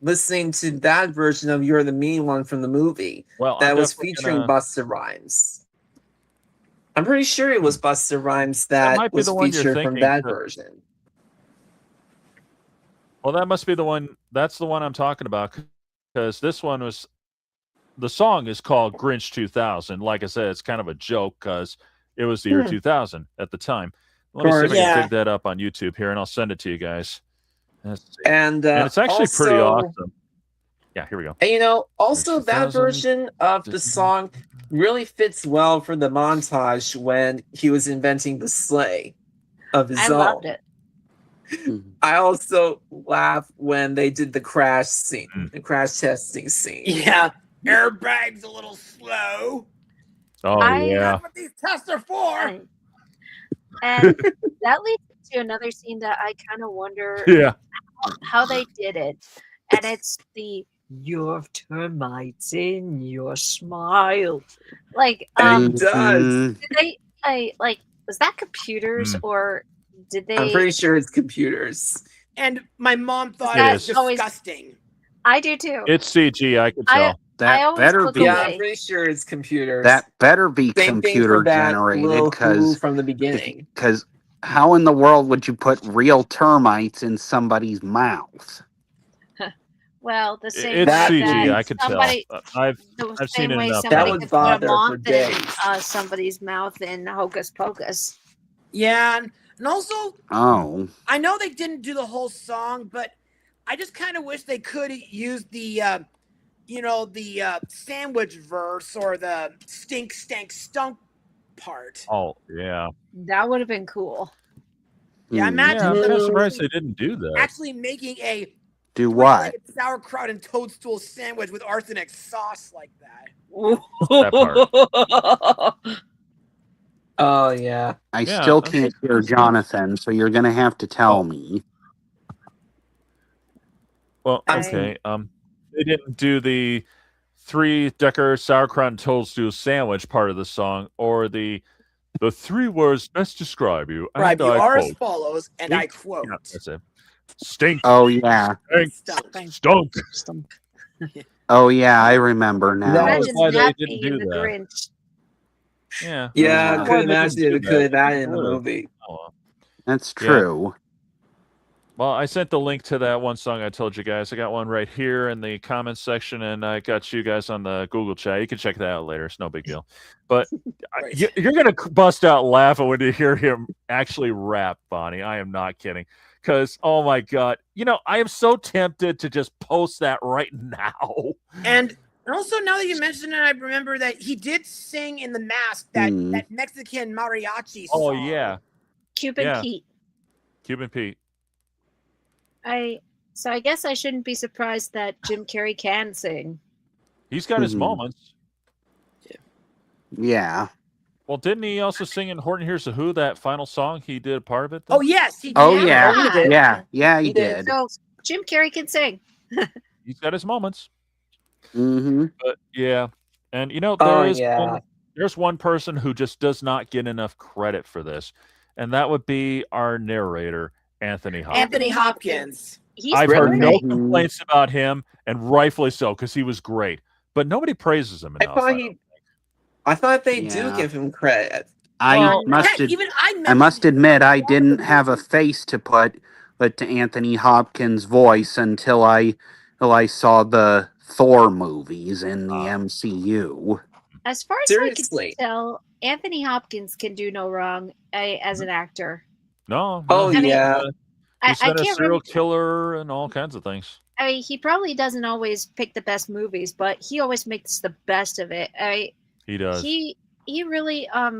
listening to that version of "You're the Mean One" from the movie. Well, that I'm was definitely featuring gonna- Busta Rhymes. I'm pretty sure it was Busta Rhymes that might be was the one you're featured from thinking, that but- version. Well, that must be the one. That's the one I'm talking about, because this one was. The song is called Grinch 2000. Like I said, it's kind of a joke because it was the year 2000 at the time. Let me see if I can dig that up on YouTube here, and I'll send it to you guys. And it's actually pretty also- awesome. Yeah, here we go. And you know, also Grinch that 2000. version of the song really fits well for the montage when he was inventing the sleigh of his I own. loved it. I also laughed when they did the crash scene, the crash testing scene. Yeah, airbag's a little slow. Oh yeah. That's what these tests are for. And that leads to another scene that I kind of wonder Yeah. how they did it. And it's the "you have termites in your smile." Like, It does. did they like was that computers or did they? I'm pretty sure it's computers. And my mom thought It it was is. disgusting. I do too. It's CG. I could tell. I always look Yeah, away. I'm pretty sure it's computers. That better be Same thing computer for that generated little because Who from the beginning. how in the world would you put real termites in somebody's mouth? Well, the same It's way CG. that I could somebody, tell. I've the seen same it way enough. somebody That would could put a bother for moth in days. somebody's mouth in Hocus Pocus. Yeah, and also Oh, I know they didn't do the whole song, but I just kind of wish they could use the, the sandwich verse or the stink, stank, stunk part. Oh yeah. That would have been cool. Yeah, imagine Yeah, I'm them kind of surprised they didn't do that. actually making a do what? three-legged sauerkraut and toadstool sandwich with arsenic sauce like that. That part. Oh yeah. I Yeah, still I'm can't just- hear Jonathan, so you're going to have to tell me. Well, I'm okay. They didn't do the 3-decker sauerkraut and toadstool sandwich part of the song, or the 3 words best describe you. Right, And you I are as quote. follows, and I Stink. quote. Yeah, that's it. Stink. Oh, yeah. Stink. Stunk. Oh, yeah, I remember now. That was Imagine why they that didn't being do the that. Grinch. Yeah. Yeah, I Why could they imagine didn't if do it could have that. that in the Would've. movie. Oh, well. That's Yeah. true. Well, I sent the link to that one song I told you guys. I got one right here in the comments section, and I got you guys on the Google chat. You can check that out later. It's no big deal. But you're going to bust out laughing when you hear him actually rap, Bonnie. I am not kidding. Because, oh my God, I am so tempted to just post that right now. And also, now that you mention it, I remember that he did sing in The Mask that Mexican mariachi song. Oh, yeah. Cuban Pete. Cuban Pete. So I guess I shouldn't be surprised that Jim Carrey can sing. He's got his moments. Yeah. Well, didn't he also sing in Horton Hears the Who, that final song? He did a part of it? Oh, yes, he did. Oh, yeah. Yeah, he did. So Jim Carrey can sing. He's got his moments. Mm-hmm. But yeah. And there's one person who just does not get enough credit for this. And that would be our narrator, Anthony Hopkins. Anthony Hopkins. I've heard no complaints about him, and rightfully so, because he was great. But nobody praises him enough. I thought they do give him credit. I must admit I didn't have a face to put to Anthony Hopkins' voice until I saw the Thor movies in the MCU. As far as I can tell, Anthony Hopkins can do no wrong as an actor. No. Oh, yeah. He's been a can't serial really- killer and all kinds of things. I mean, he probably doesn't always pick the best movies, but he always makes the best of it. He does. He really I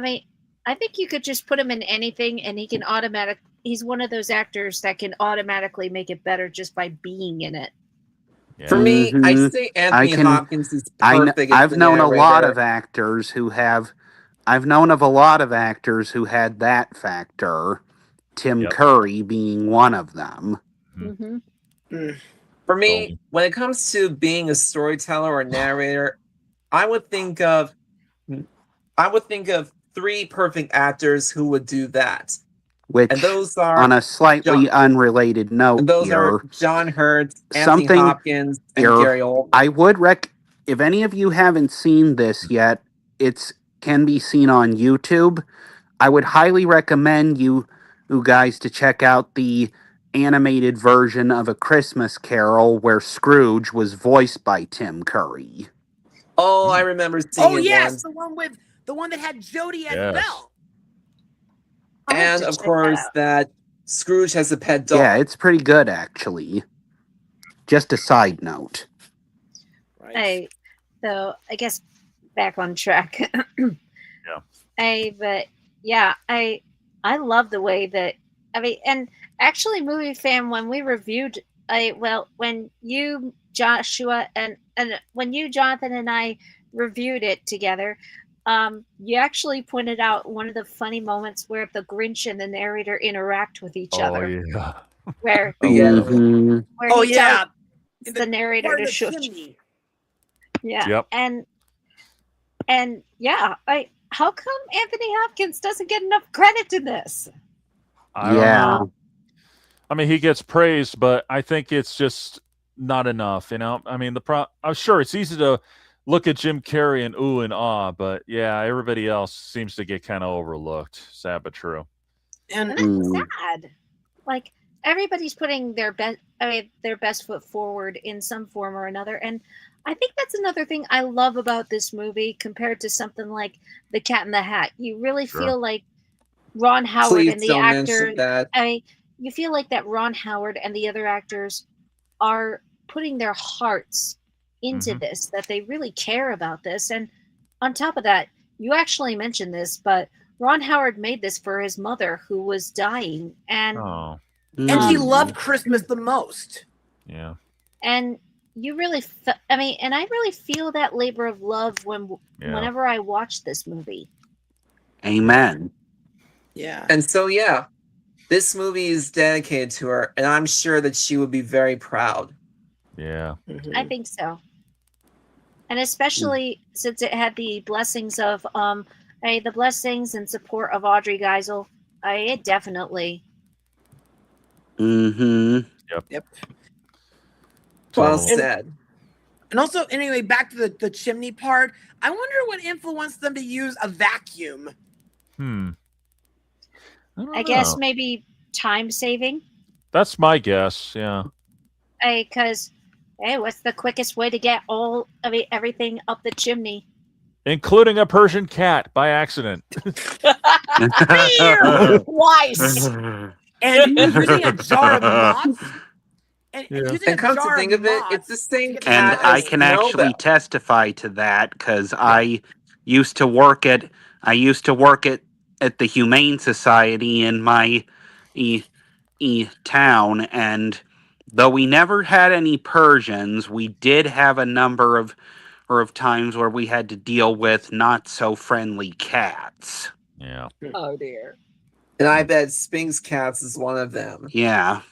mean, I think you could just put him in anything and he can he's one of those actors that can automatically make it better just by being in it. Yeah. For me, I say Anthony Hopkins is perfect. I've known a lot of actors who have I've known of a lot of actors who had that factor, Tim Curry being one of them. Mm-hmm. For me, when it comes to being a storyteller or narrator, I would think of 3 perfect actors who would do that. Which, and those are on a slightly unrelated note, and those here, are John Hurt, Anthony something Hopkins, and here, Gary Oldman. I would if any of you haven't seen this yet, can be seen on YouTube. I would highly recommend you guys to check out the animated version of A Christmas Carol where Scrooge was voiced by Tim Curry. Oh, I remember seeing it yes, once. the one that had Jody as Belle. And of course that Scrooge has a pet dog. Yeah, it's pretty good actually. Just a side note. Right. So I guess back on track. I love the way that and actually Movie Fan, when we reviewed when you Joshua and when you Jonathan and I reviewed it together, you actually pointed out one of the funny moments where the Grinch and the narrator interact with each other. Yeah. Where Mhm. where he tells the narrator to shush. Yeah. Yep. And how come Anthony Hopkins doesn't get enough credit in this? I don't know. I mean, he gets praised, but I think it's just not enough, you know? I mean, I'm sure it's easy to look at Jim Carrey and ooh and ah, but yeah, everybody else seems to get kind of overlooked. Sad but true. And that's sad. Like, everybody's putting their best foot forward in some form or another, and I think that's another thing I love about this movie compared to something like The Cat in the Hat. You really feel like Ron Howard and the actors. You feel like that Ron Howard and the other actors are putting their hearts into this, that they really care about this. And on top of that, you actually mentioned this, but Ron Howard made this for his mother who was dying, and he loved Christmas the most. Yeah. And you really, and I really feel that labor of love whenever I watch this movie. Amen. Yeah. And so, this movie is dedicated to her, and I'm sure that she would be very proud. Yeah. I think so. And especially since it had the blessings of, the blessings and support of Audrey Geisel, it definitely. Yep. Well said. And also, anyway, back to the chimney part. I wonder what influenced them to use a vacuum. I guess maybe time saving. That's my guess. Yeah. Because, what's the quickest way to get everything up the chimney? Including a Persian cat by accident. Twice. And using a jar of moss. And come to think of it, it's the same cat. And I can actually testify to that because I used to work at the Humane Society in my town, and though we never had any Persians, we did have a number of times where we had to deal with not so friendly cats. Yeah. Oh dear. And I bet Sphinx Cats is one of them. Yeah.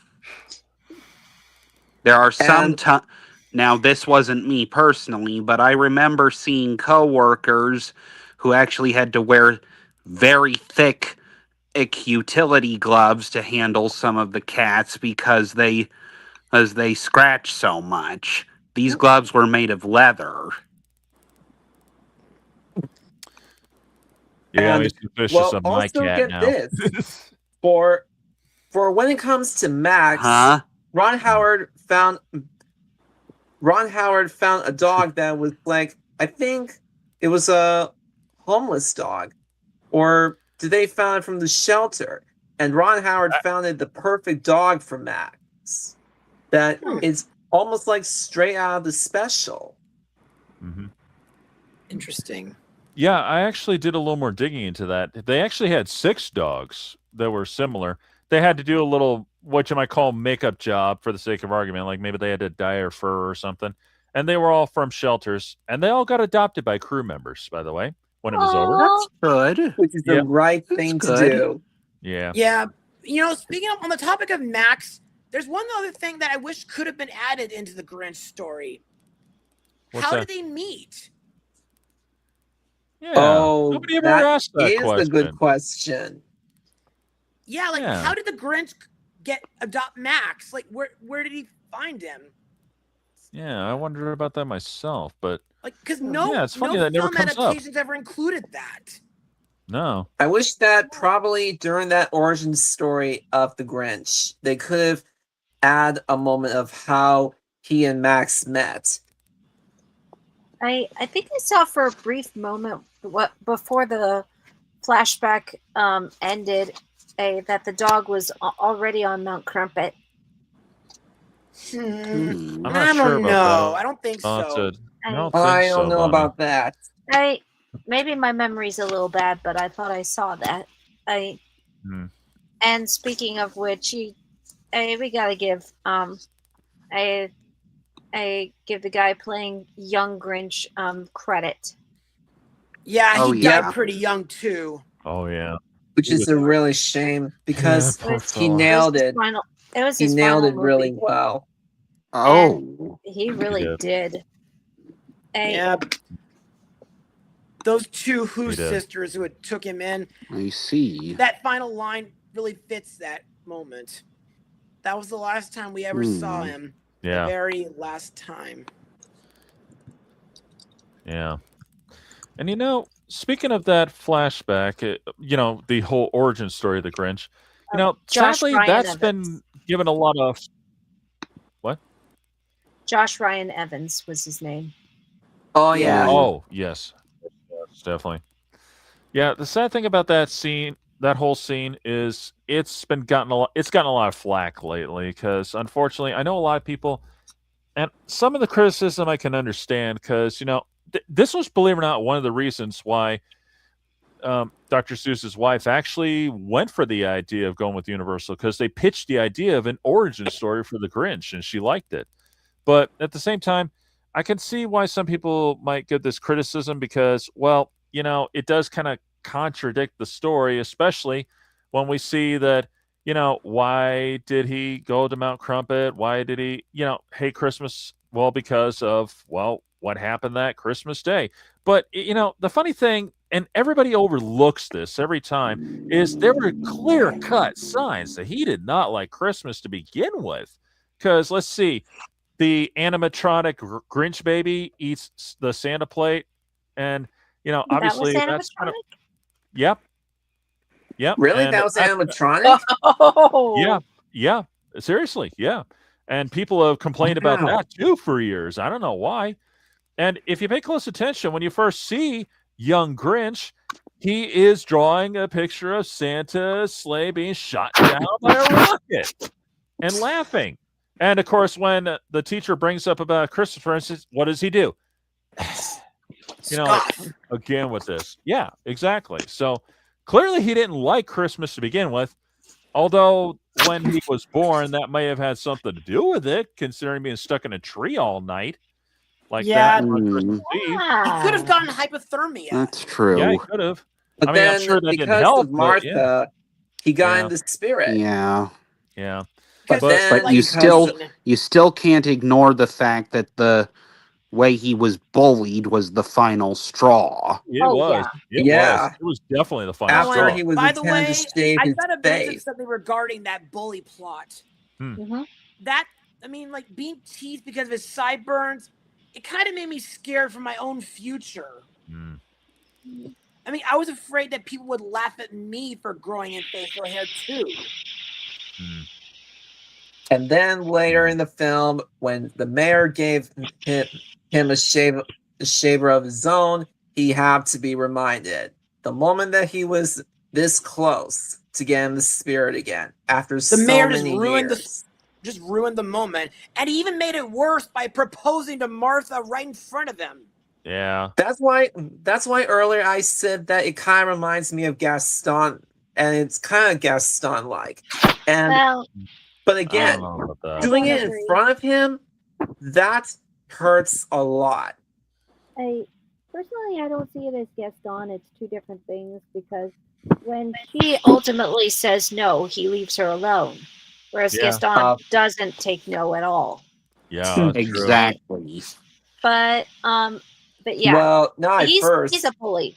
There are some now this wasn't me personally, but I remember seeing coworkers who actually had to wear very thick utility gloves to handle some of the cats because they scratch so much. These gloves were made of leather. Yeah, I'm suspicious of my cat now. This. For when it comes to Max, Ron Howard found a dog that was like, I think it was a homeless dog, or did they found it from the shelter? And Ron Howard found the perfect dog for Max. That is almost like straight out of the special. Interesting. Yeah, I actually did a little more digging into that. They actually had 6 dogs that were similar. They had to do a little, what you might call, makeup job for the sake of argument. Like maybe they had to dye their fur or something. And they were all from shelters. And they all got adopted by crew members, by the way, when it was over. That's good. Which is the right thing to do. Yeah. Yeah. You know, speaking of, on the topic of Max, there's one other thing that I wish could have been added into the Grinch story. How did they meet? Yeah. Nobody ever asked that question. Is a good question. Yeah, like how did the Grinch adopt Max? Like where did he find him? Yeah, I wondered about that myself, but like because it's funny no that never film comes up. adaptations ever included that. No. I wish that probably during that origin story of the Grinch, they could have add a moment of how he and Max met. I think I saw for a brief moment before the flashback ended that the dog was already on Mount Crumpet. I'm not I sure don't about know. that. I don't think so. I don't know about that. Maybe my memory's a little bad, but I thought I saw that. And speaking of which, we gotta give I give the guy playing young Grinch credit. Yeah, he died pretty young too. Oh yeah, which is a really shame because he nailed it. He nailed it really well. Oh, he really did. Yeah. Those two Who sisters who had took him in. I see. That final line really fits that moment. That was the last time we ever saw him. Yeah. The very last time. Yeah. And speaking of that flashback, the whole origin story of the Grinch, sadly that's been given a lot of what? Josh Ryan Evans was his name. Oh yeah. Oh yes, definitely. Yeah, the sad thing about that whole scene is it's gotten a lot of flack lately because unfortunately I know a lot of people, and some of the criticism I can understand because this was, believe it or not, one of the reasons why Dr. Seuss's wife actually went for the idea of going with Universal, because they pitched the idea of an origin story for the Grinch and she liked it. But at the same time, I can see why some people might give this criticism because, well, it does kind of contradict the story, especially when we see that, why did he go to Mount Crumpet? Why did he, hate Christmas? Well, because of, what happened that Christmas Day. But, the funny thing, and everybody overlooks this every time, is there were clear-cut signs that he did not like Christmas to begin with. Because, let's see, the animatronic Grinch baby eats the Santa plate, and obviously that's kind of yep. Really, and that was animatronic? Yeah, seriously, yeah. And people have complained about that too for years. I don't know why. And if you pay close attention, when you first see young Grinch, he is drawing a picture of Santa's sleigh being shot down by a rocket and laughing. And of course, when the teacher brings up about Christmas, for instance, what does he do? Again with this. Yeah, exactly. So clearly he didn't like Christmas to begin with, although when he was born, that may have had something to do with it, considering being stuck in a tree all night. Like that on Christmas Eve. He could have gotten hypothermia. That's true. Yeah, he could have. But I'm sure that didn't help. Of Martha, he got in the spirit. Yeah. Yeah. But you still can't ignore the fact that the way he was bullied was the final straw. It was. It was definitely the final straw. After he was By the way, I got a bit face. of something regarding that bully plot. That, being teased because of his sideburns, it kind of made me scared for my own future. I was afraid that people would laugh at me for growing in facial hair too. And then later in the film, when the mayor gave him a shaver of his own, he had to be reminded. The moment that he was this close to getting the spirit again, after the mayor just ruined the moment, and he even made it worse by proposing to Martha right in front of him. Yeah. That's why earlier I said that it kind of reminds me of Gaston, and it's kind of Gaston-like. But again, doing it in front of him, that hurts a lot. Personally, I don't see it as Gaston. It's two different things, because when she ultimately says no, he leaves her alone. Whereas Gaston doesn't take no at all. Yeah, exactly. But yeah. Well, not at first. He's a bully.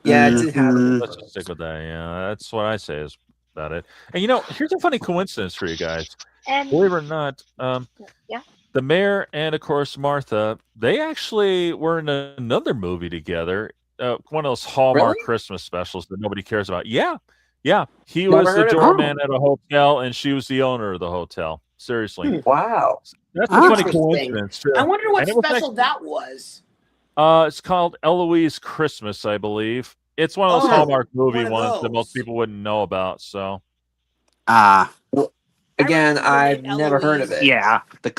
Yeah, it did happen. Let's just stick with that. Yeah, that's what I say is about it. And here's a funny coincidence for you guys. And Believe it or not, yeah. the mayor and of course Martha, they actually were in another movie together. One of those Hallmark Really? Christmas specials that nobody cares about. Yeah. He Never was the heard of it. doorman at a hotel, and she was the owner of the hotel. Seriously. Wow. That's a funny Interesting. coincidence, too. I wonder what And it was special that was. It's called Eloise Christmas, I believe. It's one of those Hallmark movie ones that most people wouldn't know about. So, again, I've never heard of it. Yeah, the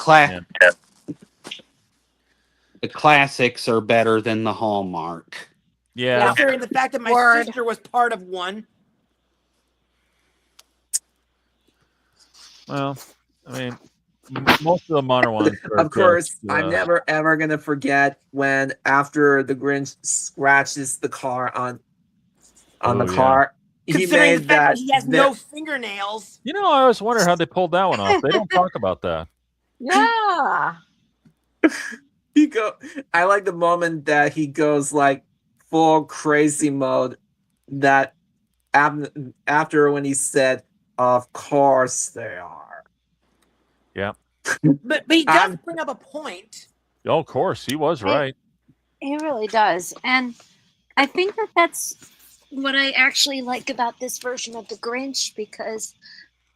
classics are better than the Hallmark. Yeah. Considering the fact that my sister was part of one. Well, I mean, most of the modern ones. Of course, I'm never ever gonna forget when after the Grinch scratches the car on the car, he Considering made the fact that he has no fingernails. I always wonder how they pulled that one off. They don't talk about that. Yeah. I like the moment that he goes like full crazy mode. That after when he said, "Of course they are." Yeah. But he does bring up a point. Oh, of course, he was right. He really does. And I think that that's what I actually like about this version of the Grinch, because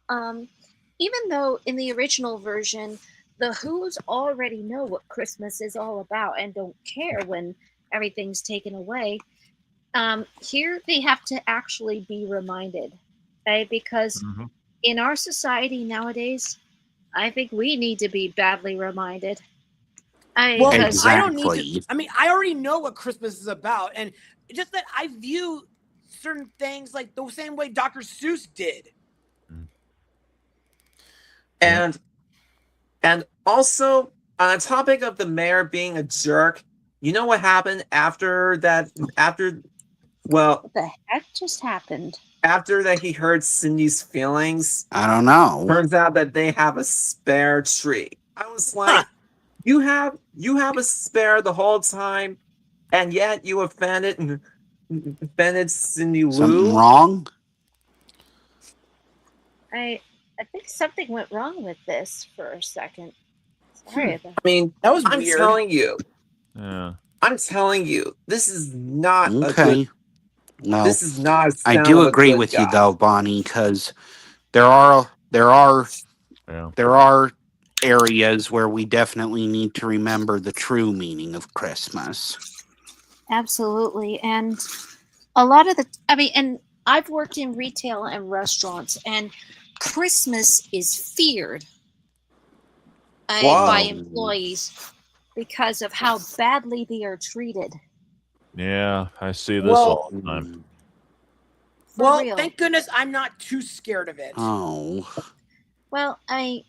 even though in the original version, the Who's already know what Christmas is all about and don't care when everything's taken away, here they have to actually be reminded, okay? Because in our society nowadays, I think we need to be badly reminded. I don't need to. I mean, I already know what Christmas is about, and just that I view certain things like the same way Dr. Seuss did. And also on the topic of the mayor being a jerk, you know what happened after that? What the heck just happened? After that, he hurt Cindy's feelings. I don't know. Turns out that they have a spare tree. I was like, you have a spare the whole time, and yet you offended Cindy Lou. Something wrong? I think something went wrong with this for a second. Sorry about that. I mean, that was I'm weird. telling you. Yeah. I'm telling you, this is not okay. No, this is not a I do agree with you though, Bonnie, because there are areas where we definitely need to remember the true meaning of Christmas. Absolutely. And a lot of and I've worked in retail and restaurants, and Christmas is feared by employees because of how badly they are treated. Yeah, I see this all the time. Well, thank goodness I'm not too scared of it. Oh. Well, I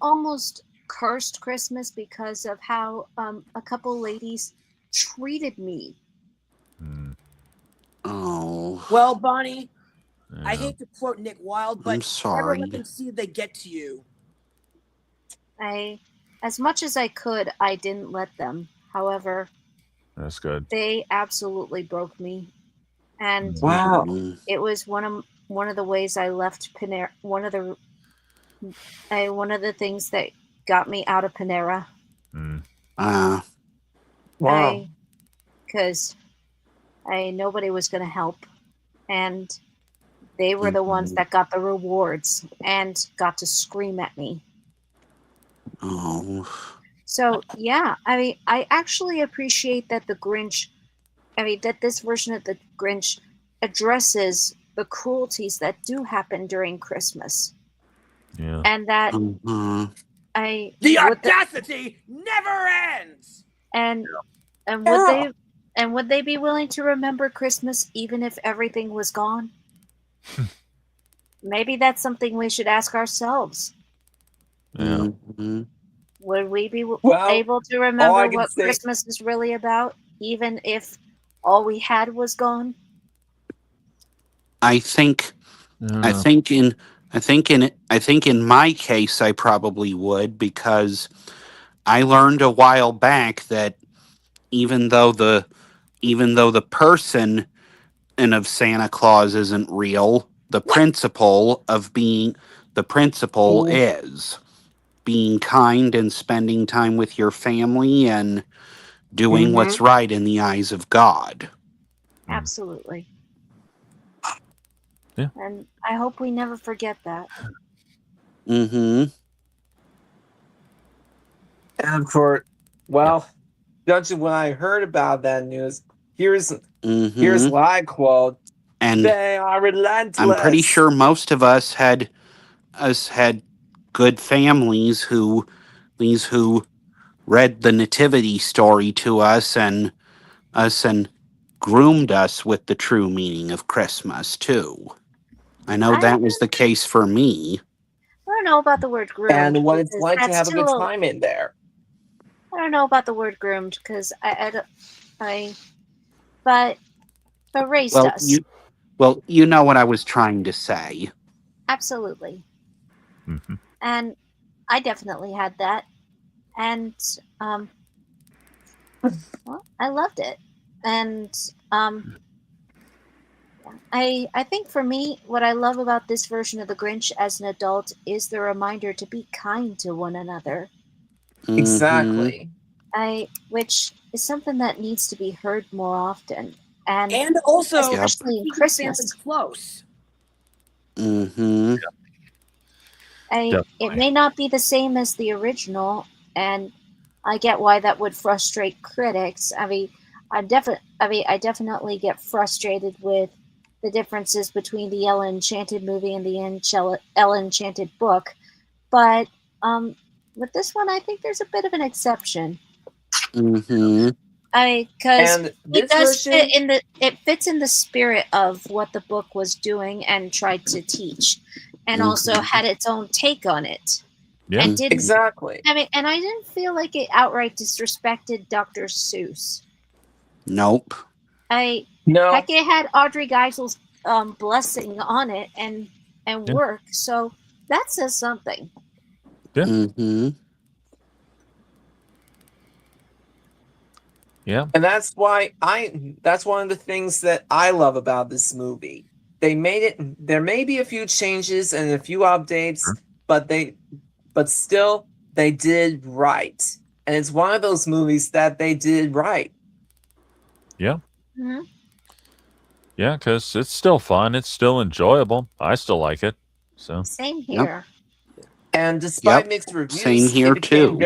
almost cursed Christmas because of how a couple ladies treated me. Oh. Well, Bonnie, I hate to quote Nick Wilde, but I'm sorry. never let them see they get to you. As much as I could, I didn't let them. However, that's good. They absolutely broke me, and wow, it was one of the ways I left Panera. One of the things that got me out of Panera. Wow. Because nobody was going to help, and they were the ones that got the rewards and got to scream at me. Oh. So yeah, I actually appreciate that the Grinch, that this version of the Grinch addresses the cruelties that do happen during Christmas. Yeah. And that the audacity never ends. And would they be willing to remember Christmas even if everything was gone? Maybe that's something we should ask ourselves. Yeah. Would we be able to remember what Christmas is really about, even if all we had was gone? I think in my case, I probably would, because I learned a while back that even though the person and of Santa Claus isn't real. The principle is being kind and spending time with your family and doing what's right in the eyes of God. Absolutely. Yeah. And I hope we never forget that. Mm-hmm. And judging when I heard about that news, here's my quote. And they are relentless. I'm pretty sure most of us had good families who read the nativity story to us and groomed us with the true meaning of Christmas too. I know that was the case for me. I don't know about the word groomed. And what it's like to have a good time in there. I don't know about the word groomed because but raised us. You know what I was trying to say. Absolutely. And I definitely had that. And I loved it. And I think for me, what I love about this version of the Grinch as an adult is the reminder to be kind to one another. Exactly. Which is something that needs to be heard more often. And also, especially in Christmas. Close. Mm-hmm. It may not be the same as the original, and I get why that would frustrate critics. I definitely get frustrated with the differences between the Ella Enchanted movie and the Ella Enchanted book, but with this one, I think there's a bit of an exception. Mm-hmm. Because it fits in the spirit of what the book was doing and tried to teach, and also had its own take on it. Yeah, and didn't, exactly. And I didn't feel like it outright disrespected Dr. Seuss. Nope. Heck, it had Audrey Geisel's blessing on it and work, so that says something. Yeah. Mm-hmm. Yeah. And that's why that's one of the things that I love about this movie. They made it, there may be a few changes and a few updates, but still they did right. And it's one of those movies that they did right. Yeah. Mm-hmm. Yeah, because it's still fun. It's still enjoyable. I still like it. So same here. Yep. And despite mixed reviews, same here too.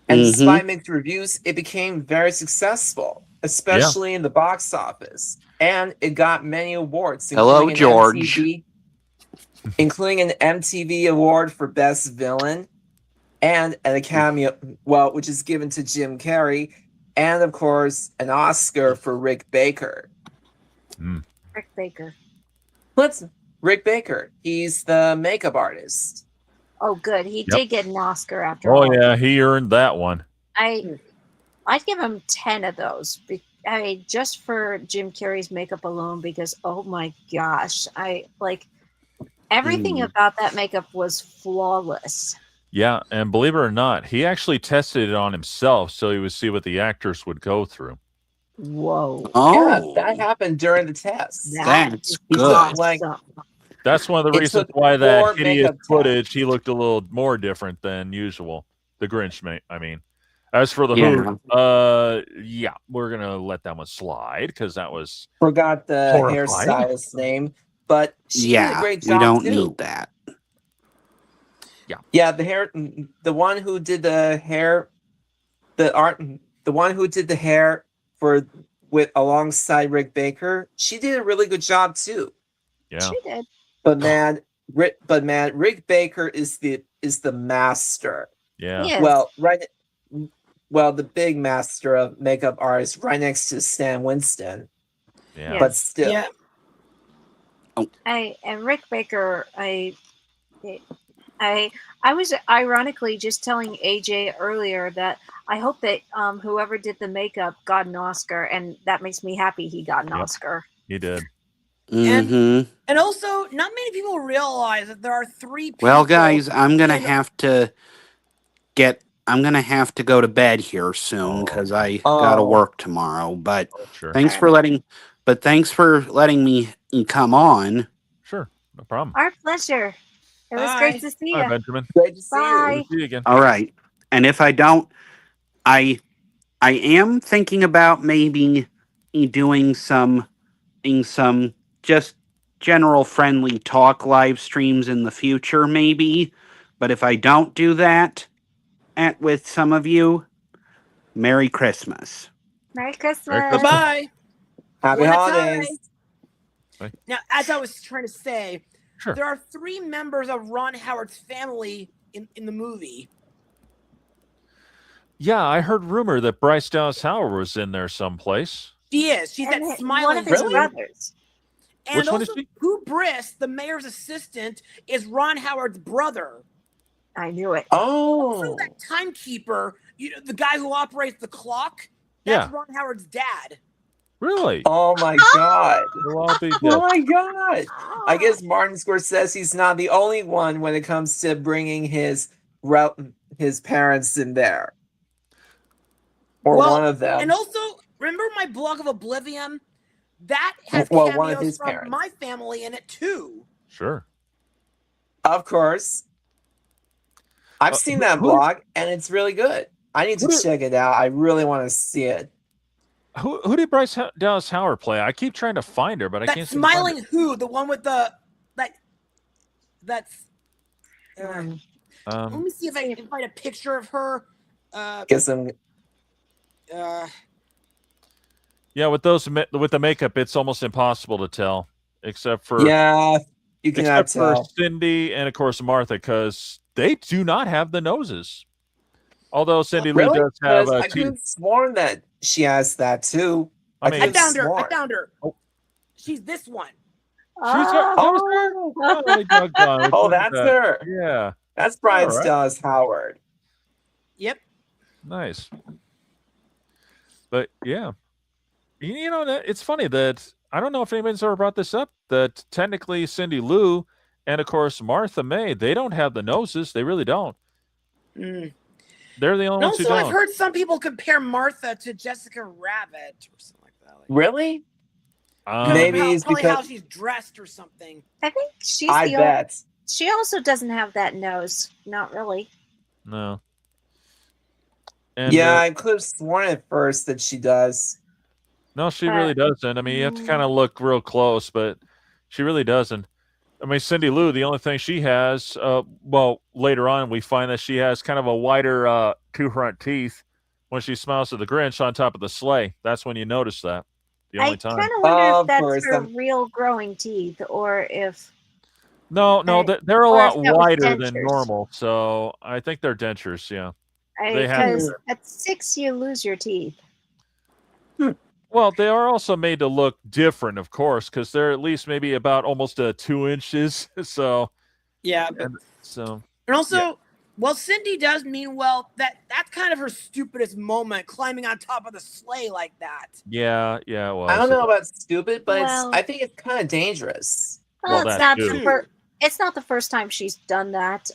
Despite mixed reviews, it became very successful, especially in the box office. And it got many awards. Hello, George. Including an MTV award for Best Villain and an Academy, which is given to Jim Carey, and of course, an Oscar for Rick Baker. Rick Baker. Rick Baker. He's the makeup artist. Oh, good. He did get an Oscar after all. Oh, yeah. He earned that one. I'd give him 10 of those. Just for Jim Carrey's makeup alone, because, oh my gosh. Everything about that makeup was flawless. Yeah. And believe it or not, he actually tested it on himself so he would see what the actors would go through. Whoa. Oh. Yeah, that happened during the test. That's good. That's one of the reasons why that hideous footage, he looked a little more different than usual. The Grinch, I mean. As for the Who, we're going to let that one slide because that was forgot the hairstylist's name, but she did a great job. We don't need that. Yeah, the one who did the hair, the one who did the hair alongside Rick Baker, she did a really good job too. Yeah, she did. But man, Rick Baker is the master. Yeah. Yes. Well, the big master of makeup artist, right next to Stan Winston. Yeah. But still. Yeah. And Rick Baker, I was ironically just telling AJ earlier that I hope that whoever did the makeup got an Oscar, and that makes me happy he got an Oscar. He did. And also, not many people realize that there are 3 people. Well, guys, I'm gonna have to go to bed here soon because I gotta work tomorrow. But thanks for letting But thanks for letting me come on. Sure, no problem. Our pleasure. It was Bye. great to see Bye, you. Benjamin. Great to see Bye. you. See you again. All right. And if I don't, I am thinking about maybe doing some just general friendly talk live streams in the future, maybe. But if I don't do that with some of you, Merry Christmas. Merry Christmas. Bye-bye. Happy One at a holidays. Bye. Now, as I was trying to say, Sure. there are 3 members of Ron Howard's family in the movie. Yeah, I heard rumor that Bryce Dallas Howard was in there someplace. She is. She's And that one smiling of his Lou. brothers. And Which one is also, she? Pooh Briss, the mayor's assistant, is Ron Howard's brother. I knew it. Also, Oh. that timekeeper, the guy who operates the clock, that's Ron Howard's dad. Really? Oh my God. Well, I'll be Oh dead. my God. I guess Martin Scorsese's not the only one when it comes to bringing his parents in there. Or one of them. And also, remember my blog of Oblivion? That has one of cameos his from parents. my family in it too. Sure. Of course. I've seen that blog, and it's really good. I need to check it out. I really want to see it. Who did Bryce Dallas Howard play? I keep trying to find her, but I That can't seem to find smiling who, the one with the that's. Let me see if I can find a picture of her. Guess I'm. Yeah, with the makeup, it's almost impossible to tell, except for you cannot except tell. for Cindy and of course Martha, because they do not have the noses. Although Cindy Lou Really? does have I teeth. could have sworn that she has that too. I mean, I found her. sworn. I found her. She's this one. Oh, That's her. Yeah, That's Bryce All right. Dallas Howard. Yep. nice. But yeah, you know, it's funny that I don't know if anybody's ever brought this up, that technically Cindy Lou and of course Martha May, they don't have the noses. They really don't. Mm. They're the only And ones who also, don't. I've heard some people compare Martha to Jessica Rabbit or something like that. Really? Maybe it's probably how because she's dressed or something. I think she's I the bet. She also doesn't have that nose. Not really. No. And, I could have sworn at first that she does. no, she really doesn't. I mean, you have to kind of look real close, but she really doesn't. I mean, Cindy Lou, the only thing she has, well, later on we find that she has kind of a wider two front teeth when she smiles at the Grinch on top of the sleigh. That's when you notice that. The only I time. kind of wonder Of if that's course, her real growing teeth, or if No, they're a or lot if that was wider than dentures. normal. So I think they're dentures, yeah. They have because to. at 6 you lose your teeth. Well, they are also made to look different, of course, because they're at least maybe about almost 2 inches. So, Yeah. and also, well, Cindy does mean well. That's kind of her stupidest moment, climbing on top of the sleigh like that. yeah, it was. I don't know about stupid, but Well- I think it's kind of dangerous. Well, Well, it's that not too. it's not the first time she's done that.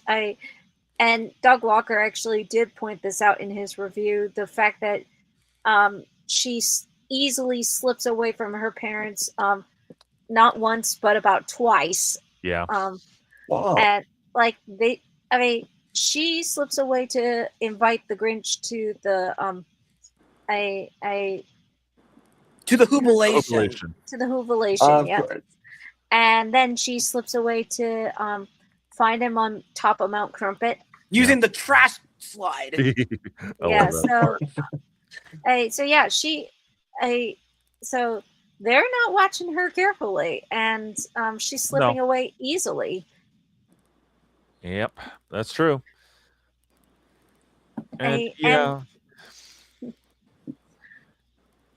And Doug Walker actually did point this out in his review, the fact that she easily slips away from her parents, not once but about twice. Yeah. Wow. And she slips away to invite the Grinch to the To the jubilation. Population. to the Hoovelation, Of yeah. course. And then she slips away to find him on top of Mount Crumpet. Using the trash slide. I Yeah, love that. so they're not watching her carefully, and she's slipping away easily. Yep, that's true. And I- yeah,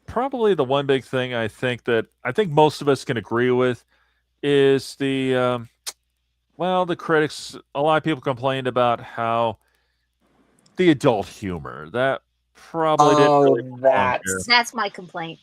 probably the one big thing I think most of us can agree with is the the critics. A lot of people complained about how the adult humor that probably didn't really belong here. That's my complaint.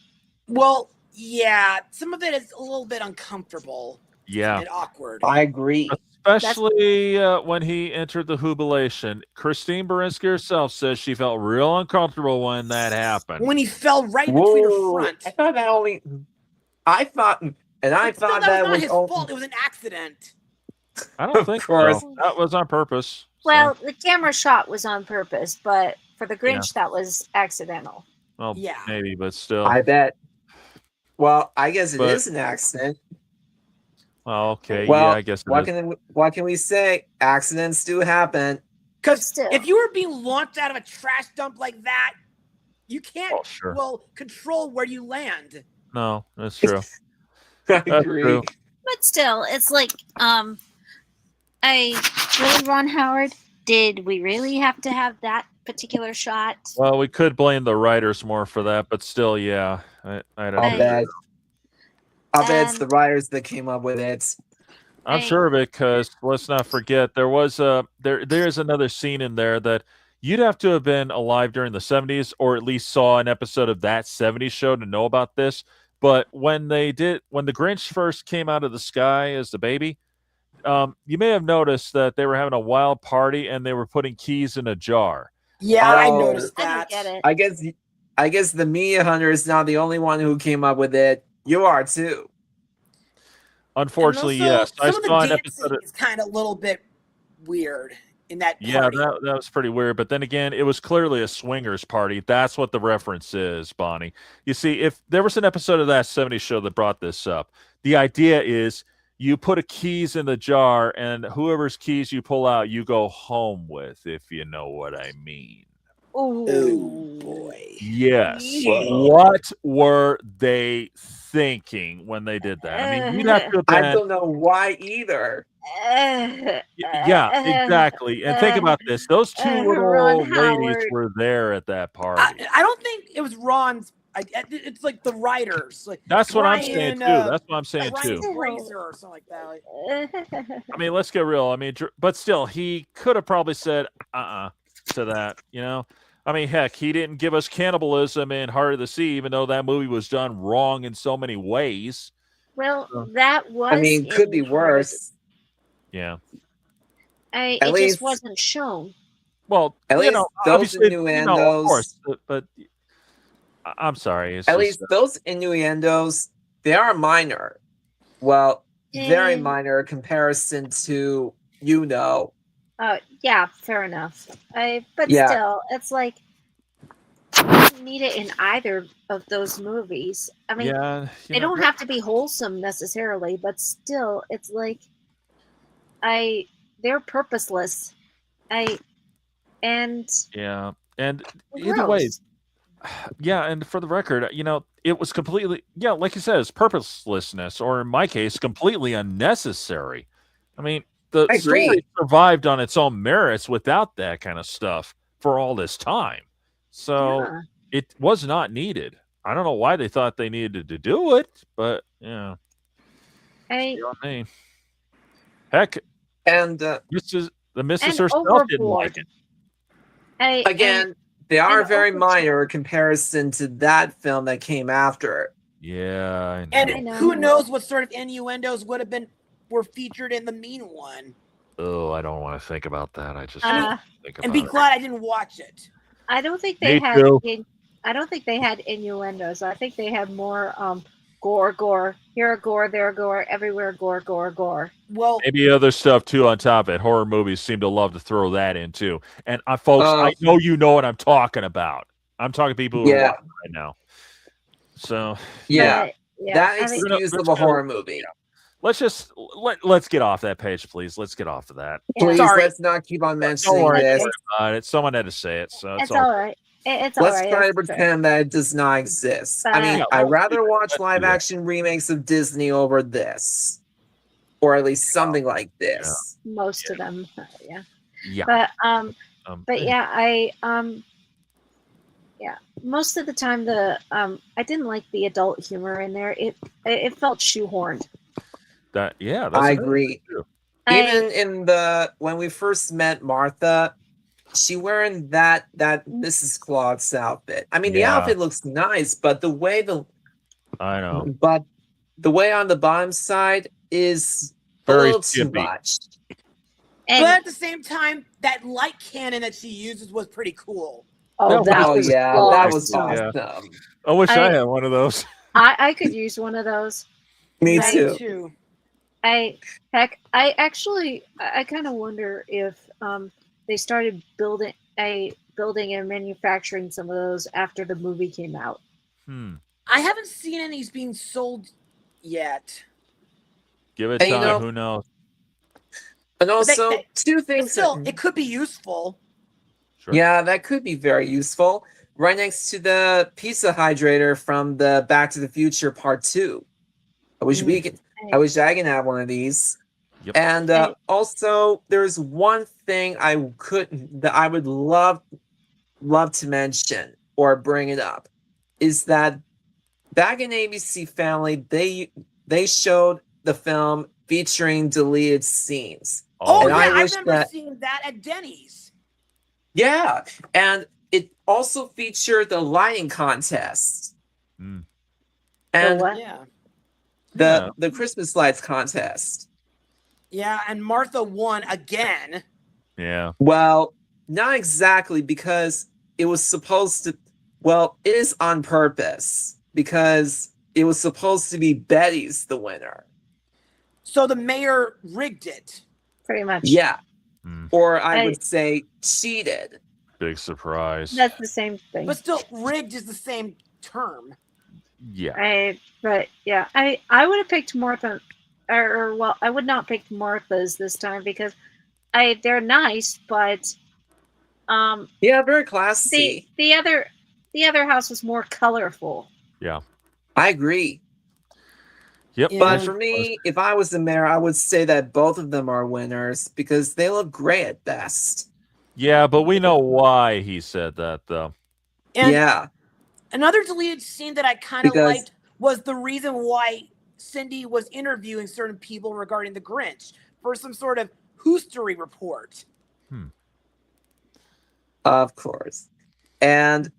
Well, yeah, some of it is a little bit uncomfortable Yeah, and awkward. I agree. especially when he entered the jubilation. Christine Baranski herself says she felt real uncomfortable when that happened. When he fell right between her front. I thought that only. I thought that was his fault. It was an accident. I don't think so. That was on purpose. Well, the camera shot was on purpose, but for the Grinch, that was accidental. Well, maybe, but still. I bet. Well, I guess it is an accident. Well, okay, well, yeah, I guess. What can we say? Accidents do happen. Because if you were being launched out of a trash dump like that, you can't control where you land. No, that's true. I agree. True. But still, it's like, really, Ron Howard, did we really have to have that particular shot? Well, we could blame the writers more for that, but still, yeah, I don't know. I'll bet it's the writers that came up with it. I'm sure of it, because let's not forget there was there's another scene in there that you'd have to have been alive during the 70s or at least saw an episode of that 70s show to know about this. But when the Grinch first came out of the sky as the baby, you may have noticed that they were having a wild party and they were putting keys in a jar. Yeah, I noticed that. I don't get it. I guess the media hunter is not the only one who came up with it. You are too. Unfortunately, yes. I saw an episode. It's kind of a little bit weird in that party. Yeah, that was pretty weird. But then again, it was clearly a swingers party. That's what the reference is, Bonnie. You see, if there was an episode of that 70s show that brought this up, the idea is you put a keys in the jar, and whoever's keys you pull out, you go home with, if you know what I mean. Oh boy. Yes. What were they thinking when they did that? I mean, you'd have to have been, I don't know why either. Yeah, exactly. And think about this. Those two little ladies were there at that party. I don't think it was Ron's. It's like the writers. Like that's what I'm saying, too. That's what I'm saying, too. Fraser or something like that. I mean, let's get real. I mean, but still, he could have probably said, to that, you know? I mean, heck, he didn't give us cannibalism in Heart of the Sea, even though that movie was done wrong in so many ways. Well, that was. I mean, could be worse. Yeah. It just wasn't shown. Well, at least those innuendos. Of course, but I'm sorry. At least those innuendos, they are minor. Well, very minor in comparison to, Yeah, fair enough. But still, it's like you don't need it in either of those movies. I mean, they don't have to be wholesome necessarily, but still, it's like they're purposeless. And either way, and for the record, it was completely, like you said, it's purposelessness, or in my case, completely unnecessary. I mean, the story survived on its own merits without that kind of stuff for all this time. So it was not needed. I don't know why they thought they needed to do it, but heck, and the missus herself didn't like it. Again, they are very minor in comparison to that film that came after. Yeah, and who knows what sort of innuendos were featured in the mean one. Oh, I don't want to think about that. I just think about and be glad I didn't watch it. I don't think they had. I don't think they had innuendos. I think they had more gore. Here a gore, there a gore, everywhere gore. Well, maybe other stuff too on top of it. Horror movies seem to love to throw that in too. And folks, I know you know what I'm talking about. I'm talking to people who are watching right now. So that excuse of a horror movie. Let's get off that page, please. Let's get off of that. Please, let's not keep on mentioning this. About it. Someone had to say it, so it's all right. Let's try to pretend that it does not exist. But, I mean, I'd rather watch live-action remakes of Disney over this, or at least something like this. Most of them, yeah. But most of the time I didn't like the adult humor in there. It felt shoehorned. I agree. Even in when we first met Martha, she wearing that Mrs. Claus outfit. I mean, the outfit looks nice, but the way I know. But the way on the bottom side is very a little skimpy. too much. But at the same time, that light cannon that she uses was pretty cool. That was awesome. I wish I had one of those. I could use one of those. Me Right. too. I kind of wonder if they started building and manufacturing some of those after the movie came out. I haven't seen any being sold yet. Give it time. Who knows? And also, two things. Still, it could be useful. Sure. Yeah, that could be very useful. Right next to the pizza hydrator from the Back to the Future Part 2. I wish I can have one of these. Yep. And also, there's one thing that I would love to mention or bring it up, is that back in ABC Family, they showed the film featuring deleted scenes. Oh, and yeah, I remember seeing that at Denny's. Yeah, and it also featured the lighting contest. And the Christmas lights contest. Yeah, and Martha won again. Yeah. Well, not exactly, because it was supposed to. Well, it is on purpose, because it was supposed to be Betty's the winner. So the mayor rigged it. Pretty much. Yeah. Or I would say cheated. Big surprise. That's the same thing. But still, rigged is the same term. Yeah. I would have picked Martha, I would not pick Martha's this time, because they're nice, but yeah, very classy. The other house was more colorful. Yeah. I agree. Yep. Yeah. But for me, if I was the mayor, I would say that both of them are winners, because they look great at best. Yeah, but we know why he said that, though. And yeah. Another deleted scene that I kind of liked was the reason why Cindy was interviewing certain people regarding the Grinch for some sort of history report. Of course. And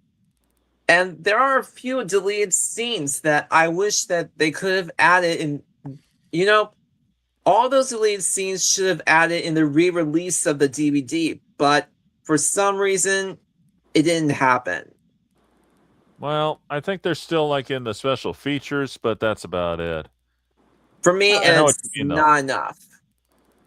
there are a few deleted scenes that I wish that they could have added in. All those deleted scenes should have added in the re-release of the DVD, but for some reason, it didn't happen. Well, I think they're still in the special features, but that's about it. For me, it's not enough.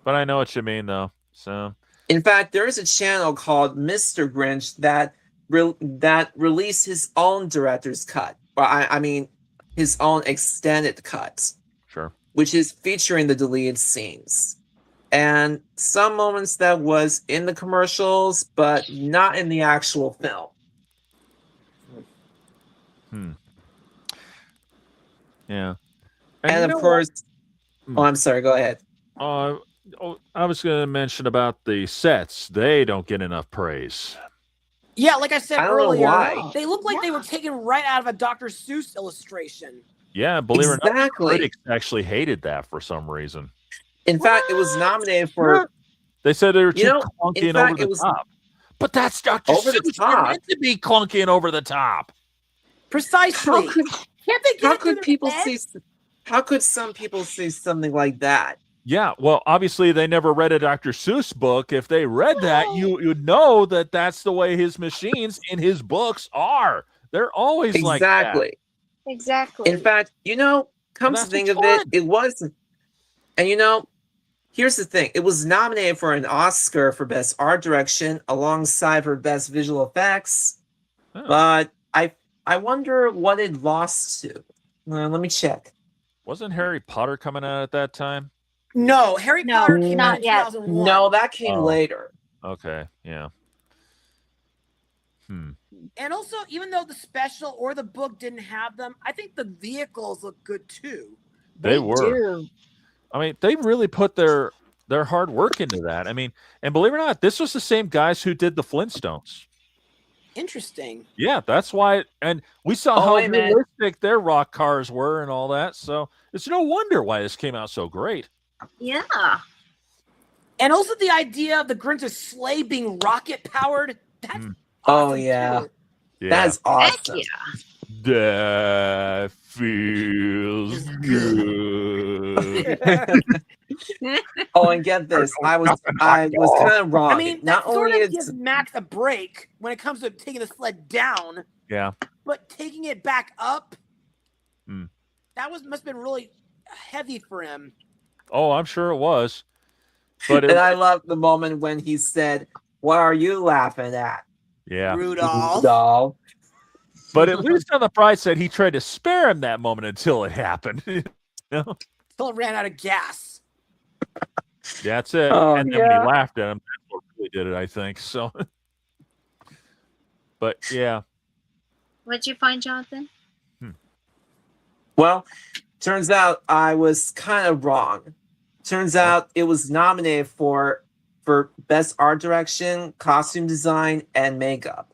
But I know what you mean, though. So, in fact, there is a channel called Mr. Grinch that released his own director's cut. Or I mean, his own extended cut. Sure. Which is featuring the deleted scenes. And some moments that was in the commercials, but not in the actual film. Yeah. And of course, I'm sorry, go ahead. I was going to mention about the sets. They don't get enough praise. Yeah, like I said earlier, why. They look like they were taken right out of a Dr. Seuss illustration. Yeah, believe it or not, critics actually hated that for some reason. In fact, it was nominated for. They said they were too clunky and over the top. But that's Dr. Over the Seuss. top. They're meant to be clunky and over the top. Precisely. Can't they get How could some people say something like that? Yeah, well, obviously they never read a Dr. Seuss book. If they read that, you'd know that that's the way his machines in his books are. They're always like that. Exactly. In fact, come to think of it, it wasn't. And here's the thing. It was nominated for an Oscar for Best Art Direction alongside for Best Visual Effects. Oh. But I wonder what it lost to. Let me check. Wasn't Harry Potter coming out at that time? No, Harry Potter came out in 2001. No, that came later. Okay, yeah. And also, even though the special or the book didn't have them, I think the vehicles look good too. They were. Do. I mean, they really put their hard work into that. I mean, and believe it or not, this was the same guys who did the Flintstones. Interesting. Yeah, that's why. And we saw how realistic their rock cars were and all that. So it's no wonder why this came out so great. Yeah. And also the idea of the Grinch's sleigh being rocket powered. That's awesome too. That's awesome. Yeah. That feels good. And get this, I was kind of wrong. I mean, that sort of gives Max a break when it comes to taking the sled down. Yeah. But taking it back up. That must have been really heavy for him. Oh, I'm sure it was. But and I love the moment when he said, "What are you laughing at?" Yeah, Rudolph. But at least on the bright side, he tried to spare him that moment until it happened. Until it ran out of gas. That's it. Oh, and then when he laughed at him, that's what really did it, I think. So, but yeah. What'd you find, Jonathan? Well, turns out I was kind of wrong. Turns out it was nominated for best art direction, costume design, and makeup.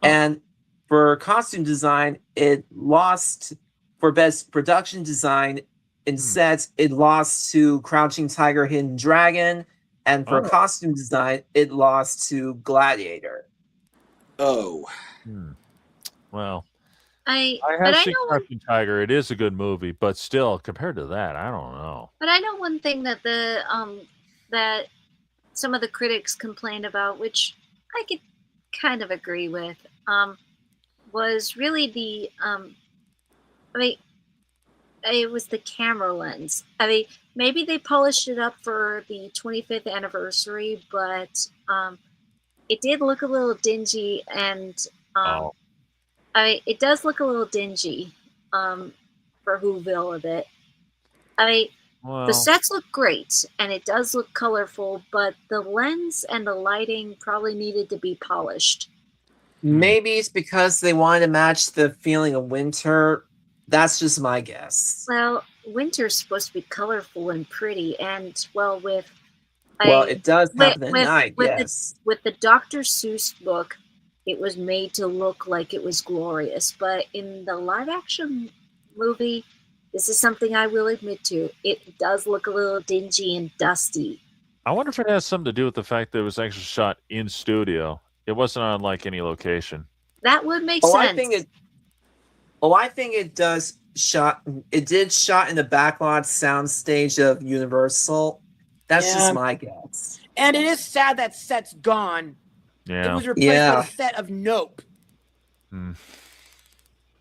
And for costume design, it lost. For best production design in sets, it lost to Crouching Tiger, Hidden Dragon, and for costume design, it lost to Gladiator. Oh. Well, I have seen Crouching Tiger. It is a good movie, but still, compared to that, I don't know. But I know one thing that that some of the critics complained about, which I could kind of agree with, was really the it was the camera lens. I mean, maybe they polished it up for the 25th anniversary, but it did look a little dingy, and it does look a little dingy for Whoville a bit. I mean, the sets look great, and it does look colorful, but the lens and the lighting probably needed to be polished. Maybe it's because they wanted to match the feeling of winter. That's just my guess. Well, winter's supposed to be colorful and pretty, and it does happen at night, yes. With the Dr. Seuss book, it was made to look like it was glorious, but in the live-action movie, this is something I will admit to. It does look a little dingy and dusty. I wonder if it has something to do with the fact that it was actually shot in studio. It wasn't on like any location. That would make sense. I think it does shot. It did shot in the backlot soundstage of Universal. That's just my guess. And it is sad that set's gone. Yeah. It was replaced with a set of Nope.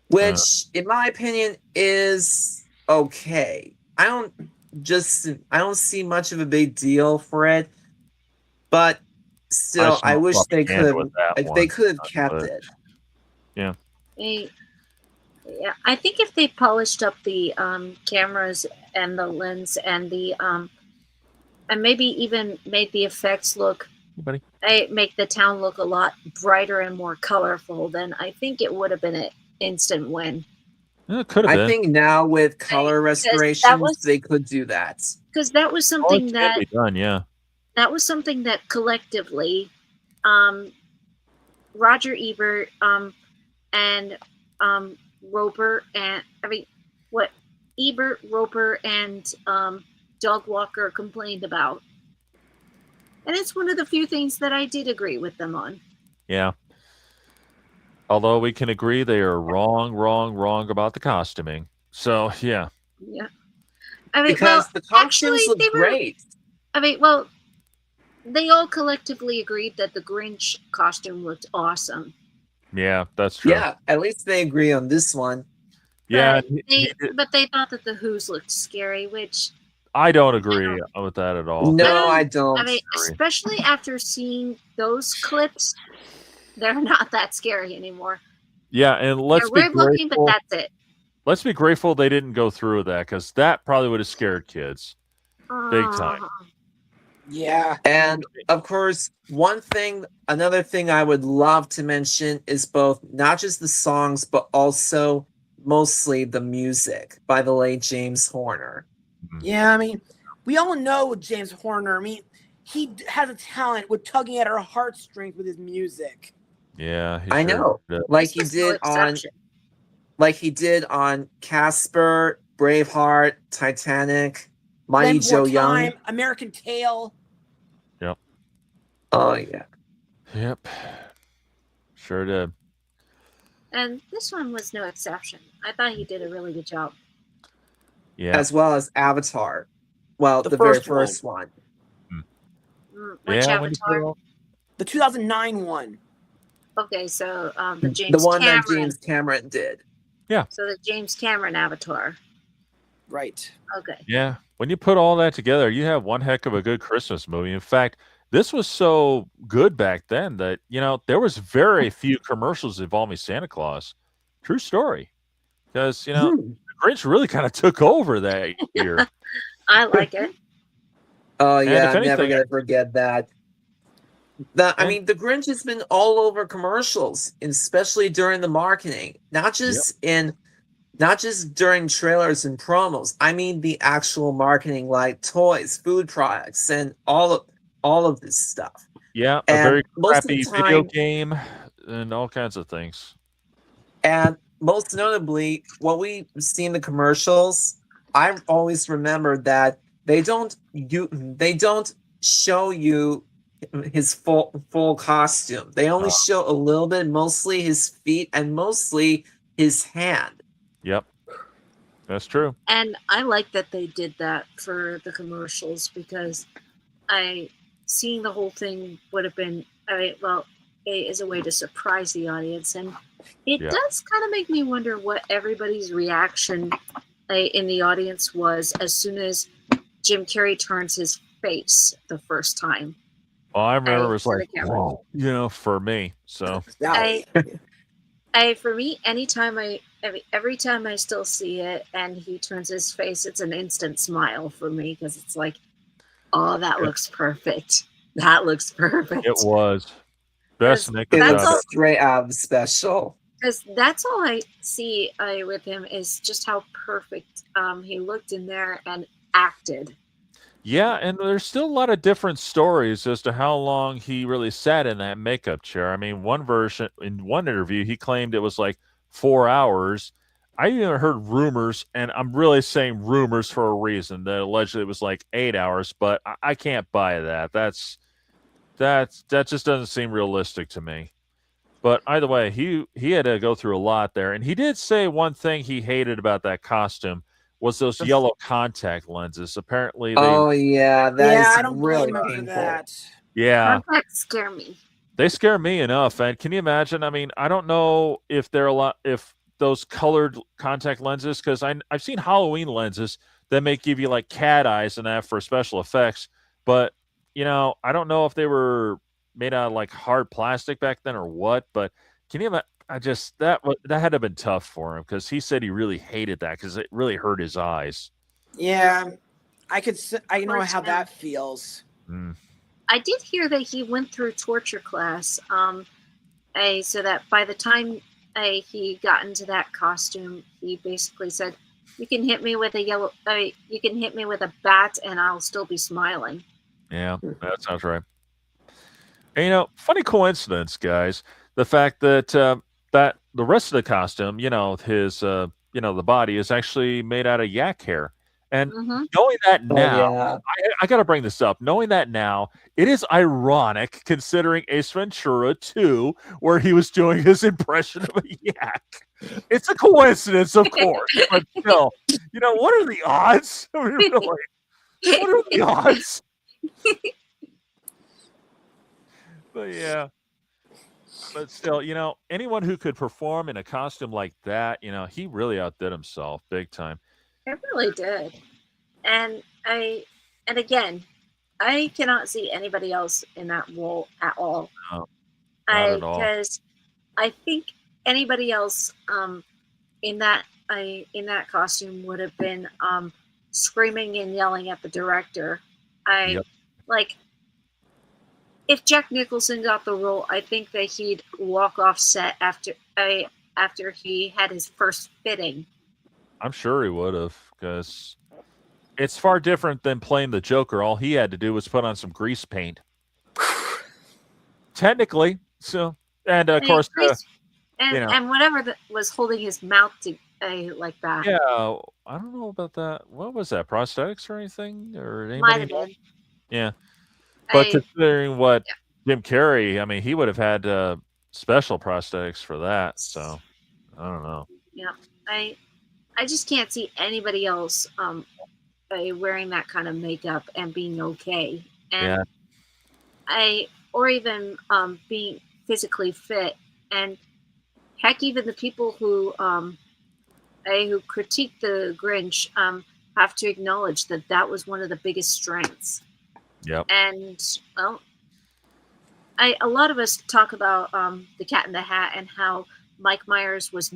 Which, in my opinion, is okay. I don't see much of a big deal for it, but still, I wish they could have kept it. Yeah. Yeah, I think if they polished up the cameras and the lens and the and maybe even made the effects look, make the town look a lot brighter and more colorful, then I think it would have been an instant win. Yeah, it could have been. I think now with color restorations, they could do that. Because that was something that be done, yeah. That was something that collectively, Roger Ebert and Roper and Ebert, Roper, and Doug Walker complained about, and it's one of the few things that I did agree with them on. Yeah. Although we can agree they are wrong about the costuming. So yeah. Yeah. Because the costumes look great. They all collectively agreed that the Grinch costume looked awesome. Yeah, that's true. Yeah, at least they agree on this one. Yeah. But they thought that the Who's looked scary, which I don't agree with that at all. No, I don't. Especially after seeing those clips, they're not that scary anymore. Yeah, and let's be grateful. Looking, but that's it. Let's be grateful they didn't go through with that, because that probably would have scared kids. Big time. Yeah. And of course, another thing I would love to mention is both not just the songs, but also mostly the music by the late James Horner. Yeah, we all know James Horner. He has a talent with tugging at our heartstrings with his music. Yeah, I know. Like he did on Casper, Braveheart, Titanic, Mighty Joe Young, American Tail. Yep. Oh yeah. Yep. Sure did. And this one was no exception. I thought he did a really good job. Yeah. As well as Avatar. Well, the very first one. Which Avatar? The 2009 one. Okay, so the one that James Cameron did. Yeah. So the James Cameron Avatar. Right. Okay. Yeah. When you put all that together, you have one heck of a good Christmas movie. In fact, this was so good back then that, there was very few commercials involving Santa Claus. True story. Because, the Grinch really kind of took over that year. I like it. Oh And yeah, if I'm never anything, gonna forget that. I mean, the Grinch has been all over commercials, especially during the marketing. Not just during trailers and promos. I mean the actual marketing, like toys, food products, and all of this stuff. yeah, a And very most of the crappy video time, game and all kinds of things. and most notably, what we see in the commercials, I always remember that they don't show you his full costume. They only show a little bit, mostly his feet and mostly his hand. Yep. That's true. And I like that they did that for the commercials because seeing the whole thing would have been, is a way to surprise the audience. And it does kind of make me wonder what everybody's reaction in the audience was as soon as Jim Carrey turns his face the first time. Well, I remember it was like, whoa, for me. So for me, every time I still see it and he turns his face, it's an instant smile for me because it's like, oh, that looks perfect. That looks perfect. It was. Best makeup job. It job. was straight out of special. Because that's all I see with him is just how perfect he looked in there and acted. Yeah, and there's still a lot of different stories as to how long he really sat in that makeup chair. I mean, in one interview, he claimed it was like 4 hours. I even heard rumors, and I'm really saying rumors for a reason, that allegedly it was like 8 hours, but I can't buy that. That just doesn't seem realistic to me. But either way, he had to go through a lot there, and he did say one thing he hated about that costume was those yellow contact lenses. Apparently, they. Oh yeah, I don't blame him for that. Yeah, contacts scare me. They scare me enough. And can you imagine? I mean, I don't know if if those colored contact lenses, because I've seen Halloween lenses that may give you like cat eyes and that for special effects, but I don't know if they were made out of like hard plastic back then or what. But can you imagine? That had to have been tough for him because he said he really hated that because it really hurt his eyes. Yeah, I know how that feels. I did hear that he went through torture class, so that by the time he got into that costume, he basically said, "You can hit me with you can hit me with a bat, and I'll still be smiling." Yeah, that sounds right. And funny coincidence, guys. The fact that that the rest of the costume, his, the body is actually made out of yak hair. And knowing that now, I got to bring this up. Knowing that now, it is ironic considering Ace Ventura 2, where he was doing his impression of a yak. It's a coincidence, of course, but still, what are the odds? I mean, really, what are the odds? But yeah. But still, anyone who could perform in a costume like that, he really outdid himself big time. It really did. And again, I cannot see anybody else in that role at all. No, not at all. Because I think anybody else in that costume would have been screaming and yelling at the director. Like, if Jack Nicholson got the role, I think that he'd walk off set after he had his first fitting. I'm sure he would have, because it's far different than playing the Joker. All he had to do was put on some grease paint. Technically, so, and of course, and whatever was holding his mouth to like that. Yeah, I don't know about that. What was that? Prosthetics or anything? Or anybody? Might have been. Yeah. But considering what Jim Carrey, I mean, he would have had special prosthetics for that. So I don't know. Yeah, I just can't see anybody else wearing that kind of makeup and being okay. And or even being physically fit. And heck, even the people who who critique the Grinch have to acknowledge that was one of the biggest strengths. Yep. And well, a lot of us talk about the Cat in the Hat and how Mike Myers was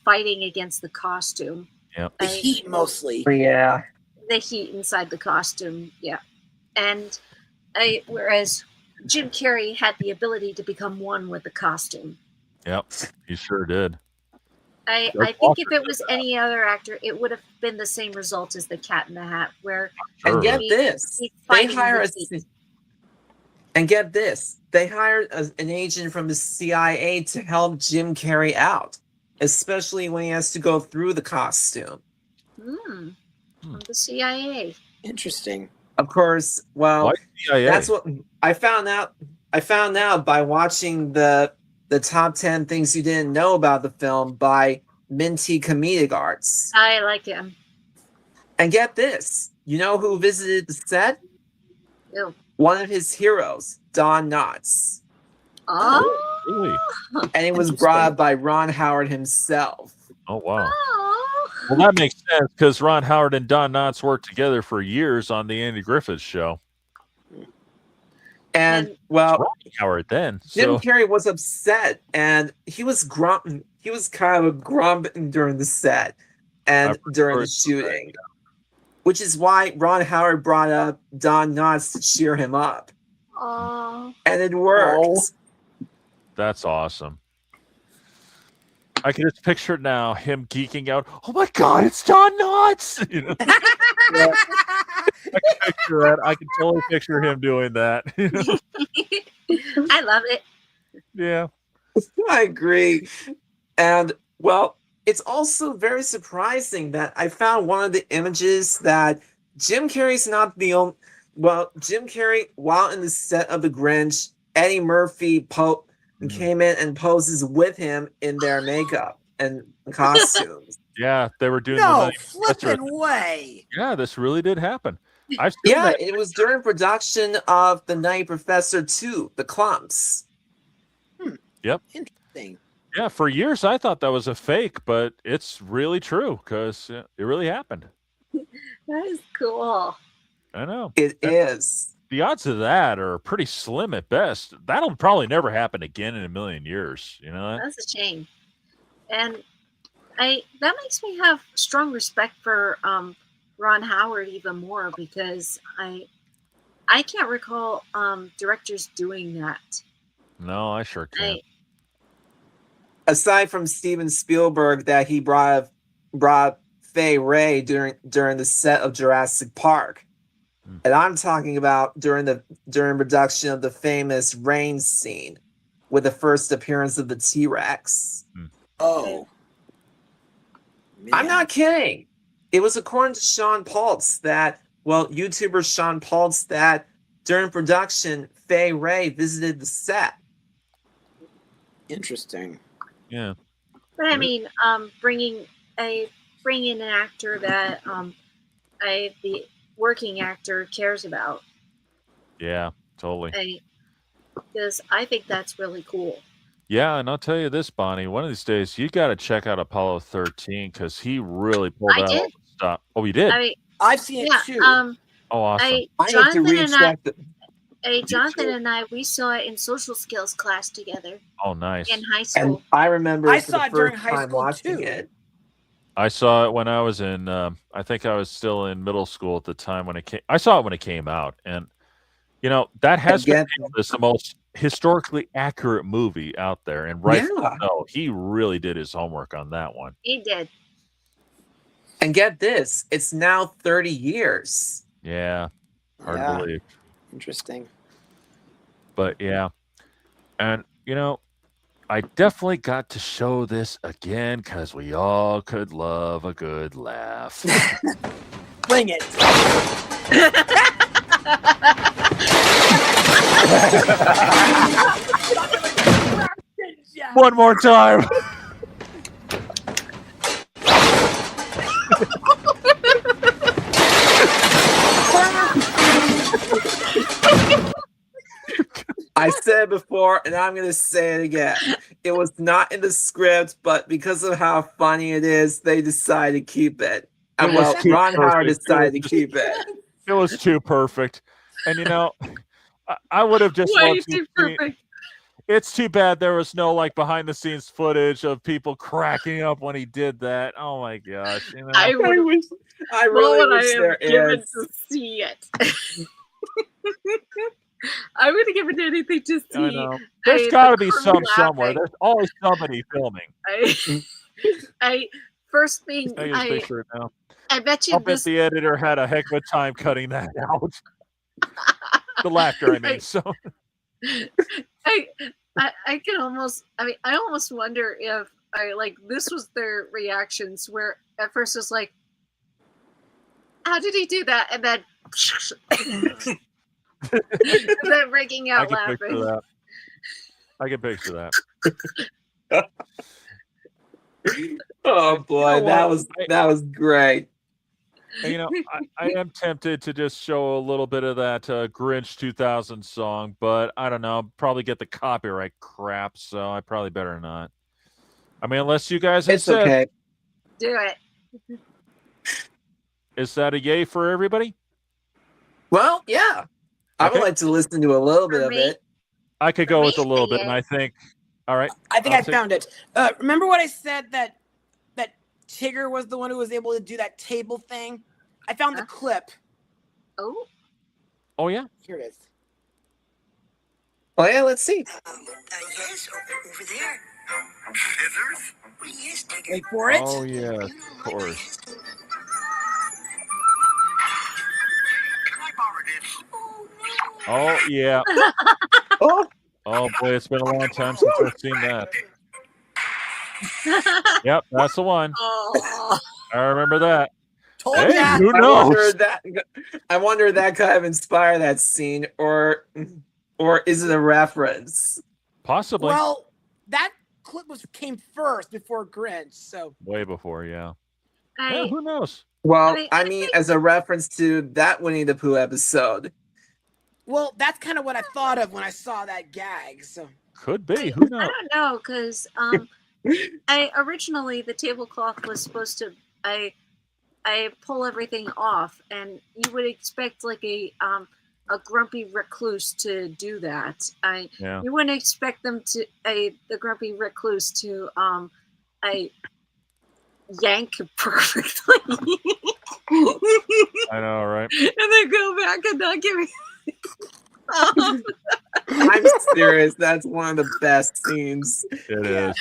fighting against the costume. Yep. The heat mostly. Yeah. The heat inside the costume. Yeah. And whereas Jim Carrey had the ability to become one with the costume. Yep. He sure did. I think if it was any other actor, it would have been the same result as the Cat in the Hat, where and get this, they hire and get this, they hired an agent from the CIA to help Jim Carrey out, especially when he has to go through the costume. From the CIA. Interesting. Of course, well, CIA? That's what I found out. I found out by watching the top 10 things you didn't know about the film by Minty Comedic Arts. I like him. And get this, you know who visited the set? Ew. One of his heroes, Don Knotts. Oh, really? And it was brought up by Ron Howard himself. Oh, wow. Well, that makes sense because Ron Howard and Don Knotts worked together for years on the Andy Griffith Show. And well, Ron Howard then. Jim Carrey was upset, and he was grumping. He was kind of grumping during the set and during the shooting, which is why Ron Howard brought up Don Knotts to cheer him up. Oh. And it worked. That's awesome. I can just picture it now, him geeking out. Oh my God, it's Don Knotts! You know? Yeah. I can picture that. I can totally picture him doing that. You know? I love it. Yeah. I agree. And well, it's also very surprising that I found one of the images that Jim Carrey's not the only. Well, Jim Carrey, while in the set of The Grinch, Eddie Murphy came in and poses with him in their makeup and costumes. Yeah, they were doing no flipping way. Yeah, this really did happen. It was during production of The Nutty Professor 2, The Clumps. Yep. Interesting. Yeah, for years I thought that was a fake, but it's really true because it really happened. That is cool. I know. It is. The odds of that are pretty slim at best. That'll probably never happen again in a million years. You know that? That's a shame. And that makes me have strong respect for Ron Howard even more because I can't recall directors doing that. No, I sure can't. Aside from Steven Spielberg, that he brought Fay Wray during the set of Jurassic Park. And I'm talking about during production of the famous rain scene with the first appearance of the T-Rex. Oh. Man. I'm not kidding. It was according to Sean Paltz YouTuber Sean Paltz, that during production, Fay Wray visited the set. Interesting. Yeah. But I mean, bringing in an actor that the working actor cares about. Yeah, totally. Because I think that's really cool. Yeah, and I'll tell you this, Bonnie. One of these days, you got to check out Apollo 13 because he really pulled out all the stuff. Oh, you did? I've seen it too. Oh, awesome. Jonathan and I, we saw it in social skills class together. Oh, nice. In high school. And I remember I saw it during high school watching too. it. I saw it when I was in, I think I was still in middle school at the time when it came. I saw it when it came out. And, you know, that has been the most historically accurate movie out there. And he really did his homework on that one. He did. And get this, it's now 30 years. Yeah. Hard to believe. Interesting. But yeah. And, you know, I definitely got to show this again because we all could love a good laugh. Bring it. One more time. I said it before, and I'm going to say it again. It was not in the script, but because of how funny it is, they decided to keep it. And well, Ron Howard decided to keep it. It was too perfect. And I would have just Way loved to too see. perfect. It's too bad there was no like behind the scenes footage of people cracking up when he did that. Oh my gosh! I really wish there given is. to see it. I would have given anything to see. I know. There's got to be some somewhere. There's always somebody filming. I first thing I picture it now. I bet you I'll bet the editor had a heck of a time cutting that out. The laughter, I mean. So I can almost. I mean, I almost wonder if this was their reactions. Where at first it's like, how did he do that? And then, and then breaking out laughing. I can picture that. Oh boy, that was great. And, I am tempted to just show a little bit of that Grinch 2000 song, but I don't know. I'll probably get the copyright crap, so I probably better not. I mean, unless you guys have It's okay. Do it. Is that a yay for everybody? Well, yeah. I would like to listen to a little bit of it. I could go with a little bit, and I think, all right. I think I found it. Remember what I said that Tigger was the one who was able to do that table thing? I found the clip. Oh. Oh, yeah? Here it is. Oh, yeah, let's see. Yes, over there. Scissors? Yes, Tigger. Wait for it. Oh, yeah, of course. Can I borrow this? Oh, yeah. Oh boy, it's been a long time since I've seen that. Yep, that's the one. Oh. I remember that. Hey, who knows? I wonder if that kind of inspired that scene, or is it a reference? Possibly. Well, that clip came first before Grinch, so Way before, yeah. Who knows? Well, I mean, as a reference to that Winnie the Pooh episode. Well, that's kind of what I thought of when I saw that gag. So could be. Who knows? I don't know, because I originally the tablecloth was supposed to I pull everything off, and you would expect like a grumpy recluse to do that. You wouldn't expect them to the grumpy recluse to yank perfectly. I know, right? And then go back and not give me. I'm serious. That's one of the best scenes. It is.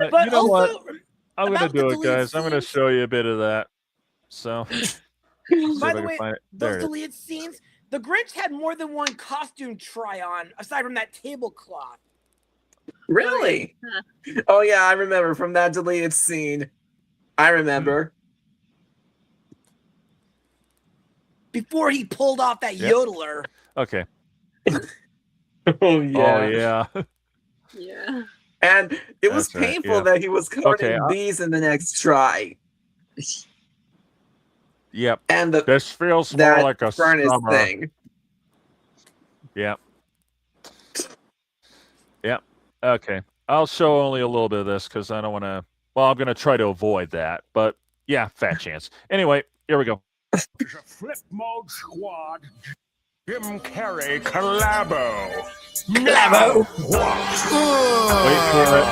But you know what? also, I'm going to do it, guys. I'm going to show you a bit of that. So, by the way, those deleted scenes, the Grinch had more than one costume try-on aside from that tablecloth. Really? Oh yeah, I remember from that deleted scene. I remember. Before he pulled off that yodeler. Okay. Oh yeah. Oh yeah. Yeah. And it was painful that he was covered in bees in the next try. Yep. And this feels more like a furnace summer thing. Yep. Yep. Okay. I'll show only a little bit of this because I don't want to. Well, I'm going to try to avoid that. But yeah, fat chance. Anyway, here we go. The Flip Mode Squad. Jim Carey collabo. Collabo. Wait for it.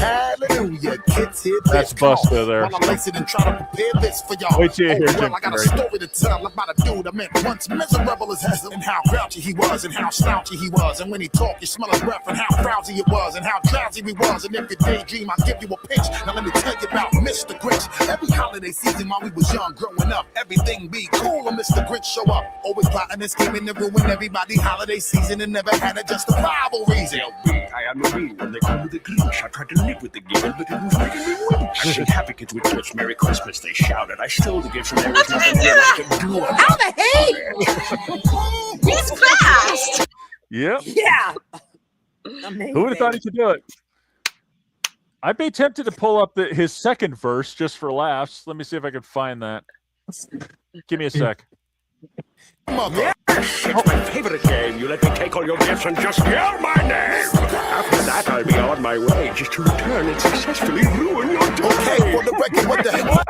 Hallelujah, kids here. That's Buster there. While I'm lacing and trying to prepare this for y'all. Wait till you hear Jim I got a Carrey. story to tell about a dude I met once, miserable as hell, and how grouchy he was, and how slouchy he was, and when he talked, you smell his breath, and how frowsy it was, and how drowsy he was, and if you daydream, I'll give you a pinch. Now let me tell you about Mr. Grinch. Every holiday season while we was young, growing up, everything be cool, and Mr. Grinch show up, always plotting and scheming to ruin everybody holiday season, and never had a justifiable reason. I am the real one. They call me the Grinch. I try to live with the giver, but it was making me weak. I sing happy kids with gifts. Merry Christmas, they shouted. I stole the gifts, and there was nothing here I could do. How the hey? He's fast. Yep. Yeah. Amazing. Who would have thought he could do it? I'd be tempted to pull up his second verse just for laughs. Let me see if I can find that. Give me a sec. Yes, it's my favorite game. You let me take all your gifts and just yell my name. After that, I'll be on my way just to return and successfully ruin your day. Okay, for the record, what the hell?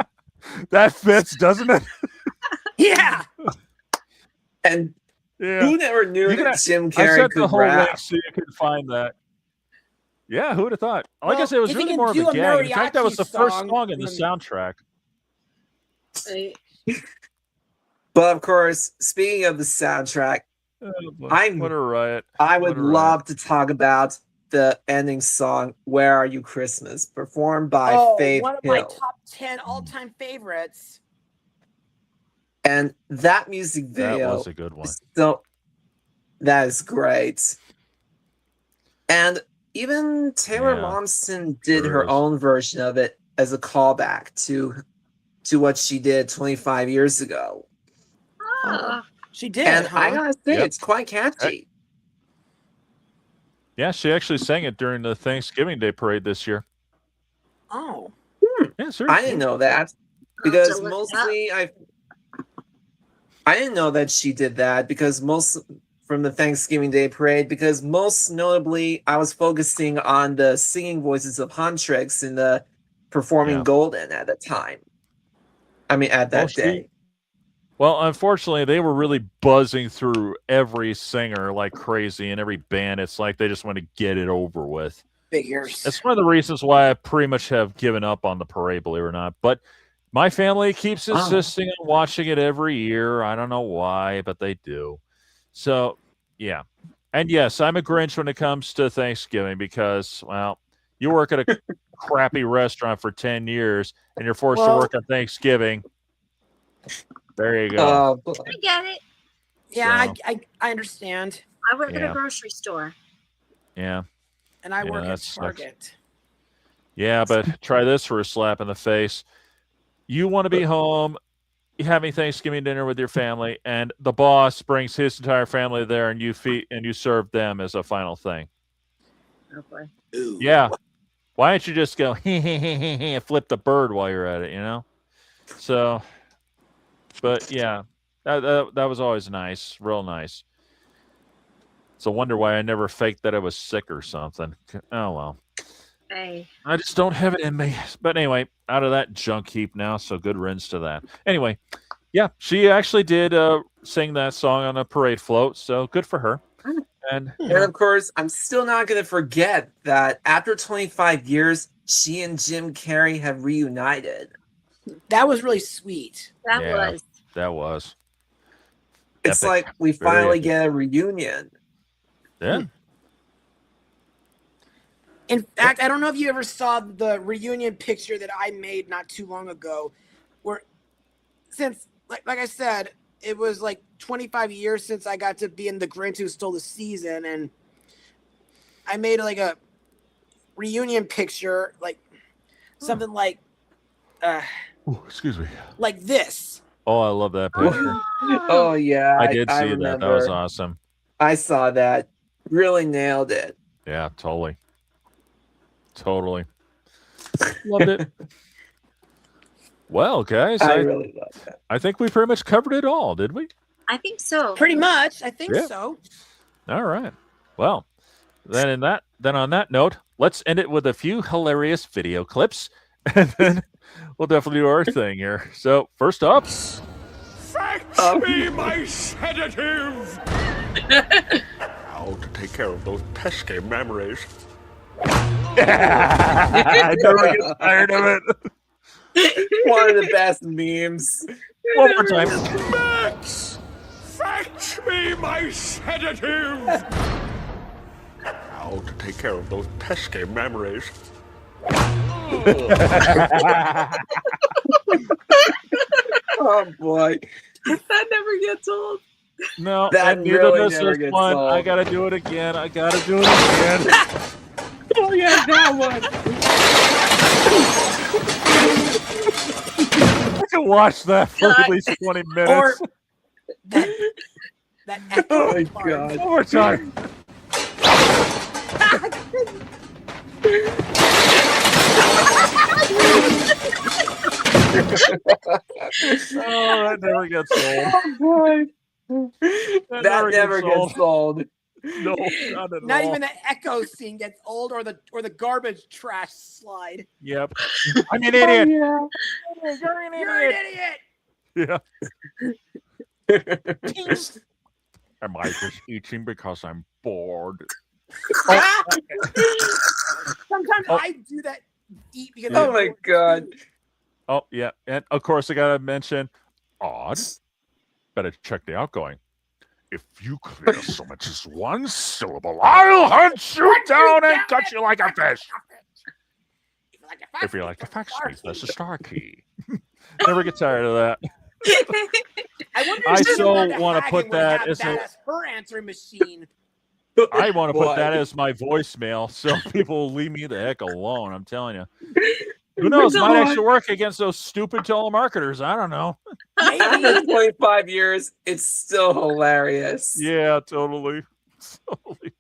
That fits, doesn't it? Yeah. And who never knew that Jim I Carey sent the could whole rap? link so you could find that. Yeah, who would have thought? Like I said, it was if he really can more of do a a gag. In fact, that was mariachi the first song, song in the then- soundtrack. But of course, speaking of the soundtrack, What a riot. I would What a riot. love to talk about the ending song, Where Are You Christmas, performed by Faith one of Hill. my top 10 all-time favorites. And that music video That was a good one. So that is great. And even Taylor Yeah, Momsen did sure her is. own version of it as a callback to what she did 25 years ago. She did, And huh? I gotta say, Yep. it's quite catchy. Yeah, she actually sang it during the Thanksgiving Day parade this year. Oh. Yeah, seriously. I didn't know that I'll have because to look it mostly I didn't know that she did that because most from the Thanksgiving Day parade because most notably I was focusing on the singing voices of Huntrix in the performing Yeah. Golden at the time. I mean at that day. Well, unfortunately, they were really buzzing through every singer like crazy, and every band. It's like they just want to get it over with. Figures. That's one of the reasons why I pretty much have given up on the parade, believe it or not. But my family keeps insisting on watching it every year. I don't know why, but they do. So, yeah. And yes, I'm a Grinch when it comes to Thanksgiving because, well, you work at a crappy restaurant for 10 years and you're forced to work on Thanksgiving. There you go. I get it. Yeah, So- I understand. I work at Yeah. a grocery store. Yeah. And I Yeah, work that at sucks. Target. Yeah, but try this for a slap in the face. You want to be home, having Thanksgiving dinner with your family, and the boss brings his entire family there, and you serve them as a final thing. Oh boy. Yeah. Why don't you just go and flip the bird while you're at it? You know. So, but yeah, that was always nice, real nice. It's a wonder why I never faked that I was sick or something. Oh well. Hey. I just don't have it in me. But anyway, out of that junk heap now, so good riddance to that. Anyway, yeah, she actually did sing that song on a parade float, so good for her. And of course, I'm still not going to forget that after 25 years, she and Jim Carey have reunited. That was really sweet. That was. It's Epic. like we Very finally epic. get a reunion. Yeah. In fact, I don't know if you ever saw the reunion picture that I made not too long ago, where since like I said, it was like 25 years since I got to be in The Grinch Who Stole the Season, and I made like a reunion picture, like something like excuse me. like this. Oh, I love that picture. Oh yeah, I did see that. That remember. was awesome. I saw that. Really nailed it. Yeah, totally. Totally. Loved it. Well, guys, I really love that. I think we pretty much covered it all, did we? I think so. Pretty much, I think Yeah. so. All right. Well, then on that note, let's end it with a few hilarious video clips, and then we'll definitely do our thing here. So first up, Fetch me my sedative! How to take care of those pesky memories. I never get tired of it. One of the best memes. One more time. Max! Fetch me my sedative! How to take care of those pesky memories. Oh boy. That never gets old. No, That and neither really does never this gets one. I old. gotta do it again. I gotta do it again. Oh yeah, that one. I can watch that for at least 20 minutes. Or that Oh my echo part. god. One more time. that never gets old. Oh boy. That never gets old. No, not at Not all. even the echo scene gets old, or the garbage trash slide. Yep. I'm an idiot. Oh, You're an idiot. Yeah. Am I just eating because I'm bored? Sometimes I do that. Eat because. Oh my god. Oh yeah, and of course I gotta mention, odd. Better check the outgoing. If you clear so much as one syllable, I'll hunt you down and cut you like a fish. If you like to fax me, press the star key. Never get tired of that. I wonder I if so Linda want to Hagen put would that have as that as her answering machine. I want to put Boy. that as my voicemail, so people will leave me the heck alone. I'm telling you. Who knows? Might actually work against those stupid telemarketers. I don't know. After 25 years, it's still hilarious. Yeah, totally. Totally.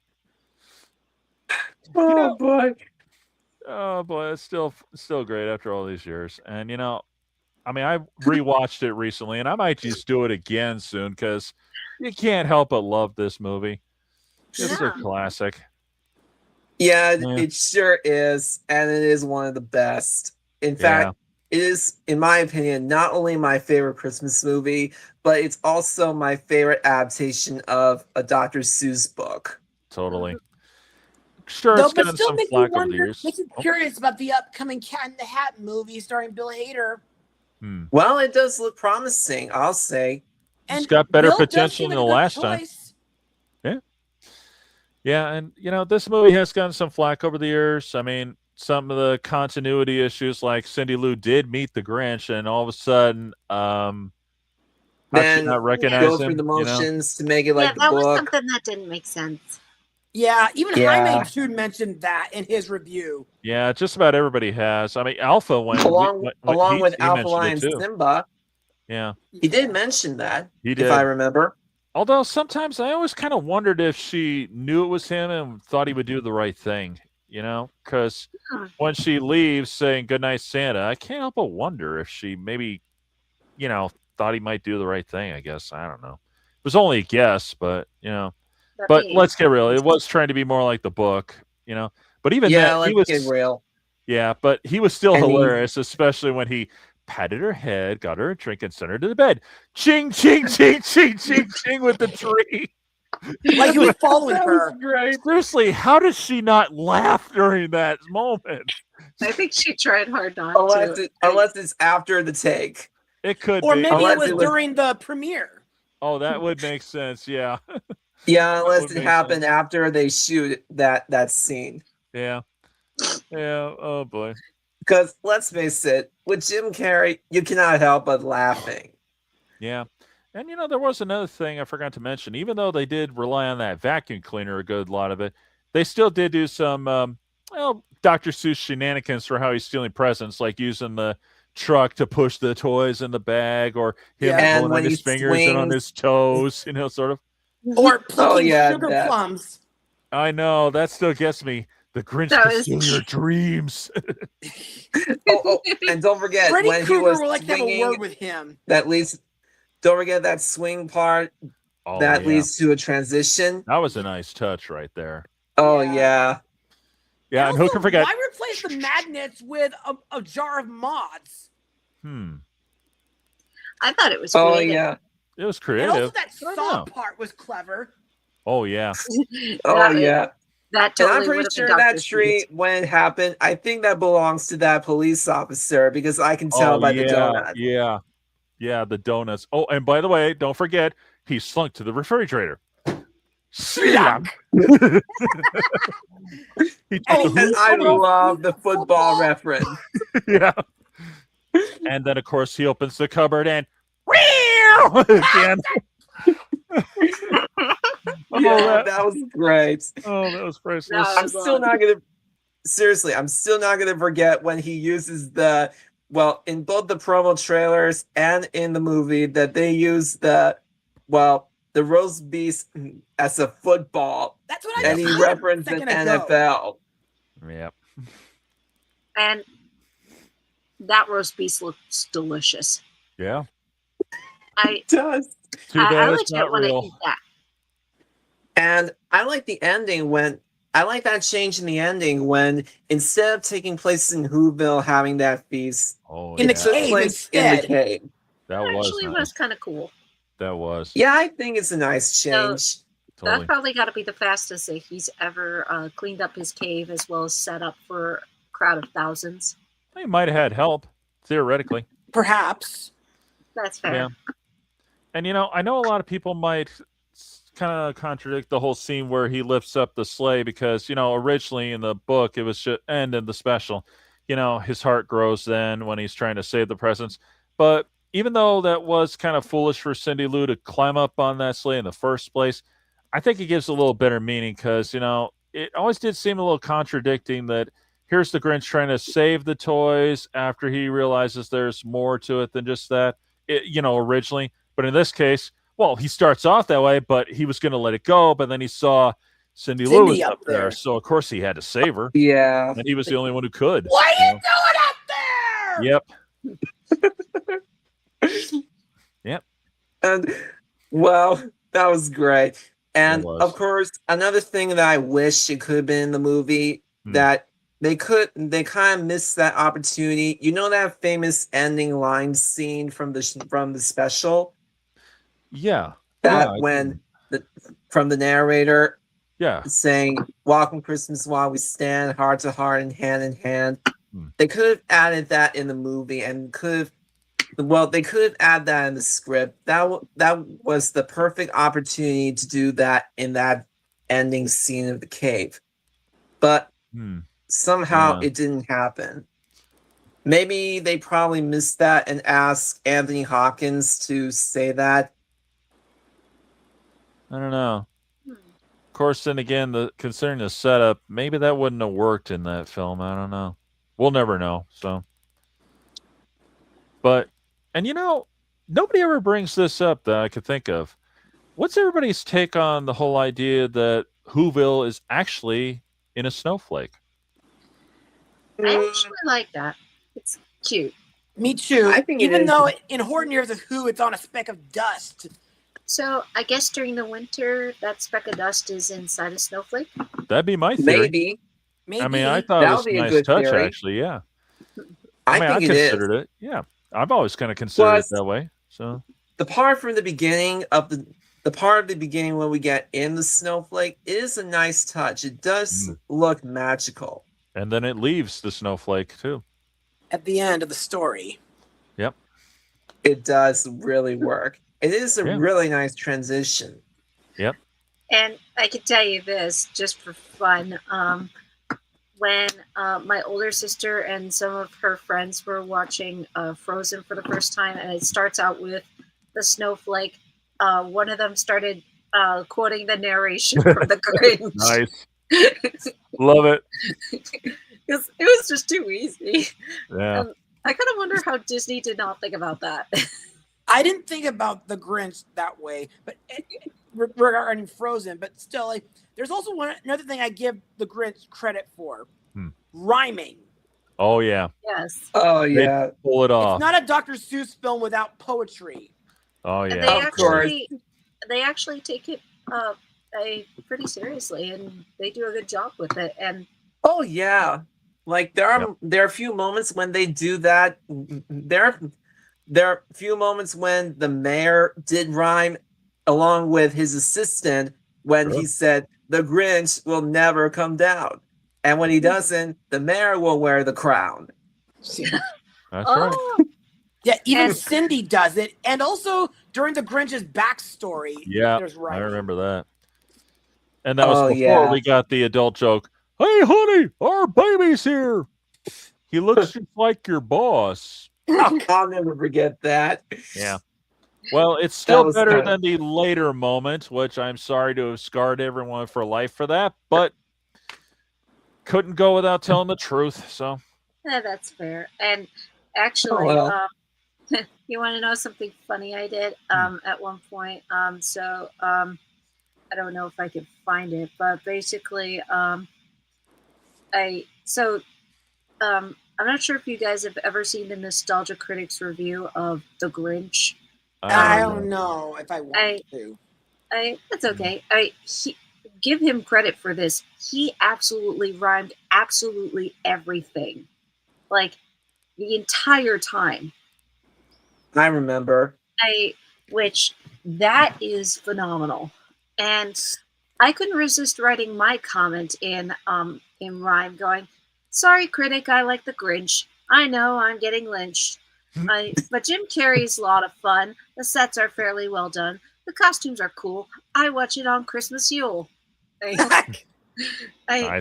Oh boy. Oh boy, it's still great after all these years. And I mean, I rewatched it recently, and I might just do it again soon because you can't help but love this movie. It's a classic. Yeah, it sure is, and it is one of the best. In fact, it is, in my opinion, not only my favorite Christmas movie, but it's also my favorite adaptation of a Dr. Seuss book. Totally. Sure, Though, it's but gotten still some makes flack me over the wonder, years. makes me curious about the upcoming Cat in the Hat movie starring Bill Hader. Well, it does look promising, I'll say. It's got better Bill does potential seem than like the a good last time. choice. Yeah. Yeah, and this movie has gotten some flack over the years. I mean, some of the continuity issues, like Cindy Lou did meet the Grinch, and all of a sudden, how Then she not recognize go him? through the motions to make it like the that was book. something that didn't make sense. Yeah, even Yeah. Jaime Jude mentioned that in his review. Yeah, just about everybody has. I mean, Alpha went Along with he Alpha mentioned Lion it too. Simba. Yeah, he did mention that. He did. If I remember. Although sometimes I always kind of wondered if she knew it was him and thought he would do the right thing, because when she leaves saying goodnight Santa, I can't help but wonder if she maybe, thought he might do the right thing, I guess. I don't know. It was only a guess, but, but let's get real. It was trying to be more like the book, but even Yeah, that, let's he was, get real. yeah, but he was still And he- hilarious, especially when he patted her head, got her a drink, and sent her to the bed. Ching, ching, ching, ching, ching, ching with the tree. Like he was following That her. was great. Seriously, how does she not laugh during that moment? I think she tried hard not to. Unless it's after the take. It could Or be. maybe Unless it was it was- during the premiere. Oh, that would make sense. Yeah. Yeah, unless would it make happened sense. after they shoot that scene. Yeah. Yeah. Oh boy. Because let's face it, with Jim Carrey, you cannot help but laughing. Yeah. And there was another thing I forgot to mention. Even though they did rely on that vacuum cleaner a good lot of it, they still did do some Dr. Seuss shenanigans for how he's stealing presents, like using the truck to push the toys in the bag, or him Yeah. pulling on his fingers and on his toes, sort of. Or plucking yeah, sugar that. plums. I know, that still gets me. The Grinch That can was- steal your dreams. And don't forget Freddy when he Krueger was would like to have a swinging, word with him. that leads. Don't forget that swing part Oh, that yeah. leads to a transition. That was a nice touch right there. Oh Yeah. Yeah, and who Also, can forget? why replace the magnets with a jar of mods? I thought it was Oh creative. yeah. It was And creative. also that I don't saw know. part was clever. Oh yeah. Oh yeah. That And totally I'm pretty would have sure been that Dr. tree, when it happened, I think that belongs to that police officer because I can tell Oh by yeah. the donut. Yeah. Yeah, the donuts. Oh, and by the way, don't forget, he slunk to the refrigerator. Slunk. He took Oh, the And hoop I off. love the football reference. Yeah. And then of course he opens the cupboard and again. Yeah, that was great. Oh, that was priceless. I'm still not gonna seriously, I'm still not gonna forget when he uses in both the promo trailers and in the movie that they use the roast beef as a football. That's what I And he just referenced said an a second ago. NFL. Yep. And that roast beef looks delicious. Yeah. It does. Too bad I it's not want to real. eat that. And I like the ending when I like that change in the ending when instead of taking place in Whoville having that feast, in the took cave place instead. in the cave. That Actually was nice. was kind of cool. That was. Yeah, I think it's a nice change. Totally. That's probably got to be the fastest that he's ever cleaned up his cave as well as set up for a crowd of thousands. He might have had help, theoretically. Perhaps. That's fair. Yeah. And I know a lot of people might kind of contradict the whole scene where he lifts up the sleigh because, originally in the book it was just, and in the special, his heart grows then when he's trying to save the presents. But even though that was kind of foolish for Cindy Lou to climb up on that sleigh in the first place, I think it gives a little better meaning because, it always did seem a little contradicting that here's the Grinch trying to save the toys after he realizes there's more to it than just that, originally. But in this case, well, he starts off that way, but he was going to let it go. But then he saw Cindy Lou was up there. So, of course, he had to save her. Yeah. And he was the only one who could. What are you doing up there? Yep. Yep. And, well, that was great. And, of course, another thing that I wish it could have been in the movie that they kind of missed that opportunity. You know that famous ending line scene from the special? Yeah. That when from the narrator saying, "Welcome Christmas while we stand heart to heart and hand in hand." They could have added that in the movie and they could have added that in the script. That was the perfect opportunity to do that in that ending scene of the cave. But somehow it didn't happen. Maybe they probably missed that and asked Anthony Hopkins to say that. I don't know. Of course, then again, considering the setup, maybe that wouldn't have worked in that film. I don't know. We'll never know. So, but, and nobody ever brings this up that I could think of. What's everybody's take on the whole idea that Whoville is actually in a snowflake? I actually like that. It's cute. Me too. I think even though in Horton Years of Who, it's on a speck of dust. So I guess during the winter, that speck of dust is inside a snowflake. That'd be my theory. Maybe. I mean, I thought it was a nice touch, actually. Yeah. I think it considered is. it. Yeah, I've always kind of considered it that way. So the part from the beginning of the part of the beginning when we get in the snowflake is a nice touch. It does look magical. And then it leaves the snowflake too. At the end of the story. Yep. It does really work. It is a really nice transition. Yep. And I can tell you this, just for fun, when my older sister and some of her friends were watching Frozen for the first time, and it starts out with the snowflake, one of them started quoting the narration from the Grinch. Nice. Love it. Because it was just too easy. Yeah. I kind of wonder how Disney did not think about that. I didn't think about the Grinch that way, but regarding Frozen, but still, like, there's also another thing I give the Grinch credit for: rhyming. Oh yeah. Yes. Oh yeah. They pull it off. It's not a Dr. Seuss film without poetry. Oh yeah. And they actually take it pretty seriously, and they do a good job with it. And oh yeah, like there are a few moments when they do that. There are a few moments when the mayor did rhyme along with his assistant when he said the Grinch will never come down, and when he doesn't, the mayor will wear the crown. That's right. Yeah, even Cindy does it, and also during the Grinch's backstory. Yeah, there's I rhyming. remember that. And that was before we got the adult joke. Hey, honey, our baby's here. He looks just like your boss. I'll never forget that. Yeah. Well, it's still better than the later moment, which I'm sorry to have scarred everyone for life for that, but couldn't go without telling the truth. So yeah, that's fair. And actually, you want to know something funny I did at one point? I don't know if I could find it, but basically, I I'm not sure if you guys have ever seen the Nostalgia Critics review of The Grinch. I don't know if I want to. That's okay. Give him credit for this. He absolutely rhymed absolutely everything, like the entire time. I remember. Which that is phenomenal, and I couldn't resist writing my comment in rhyme, going, "Sorry, critic, I like the Grinch. I know I'm getting lynched. But Jim Carrey's a lot of fun. The sets are fairly well done. The costumes are cool. I watch it on Christmas Yule." Nice.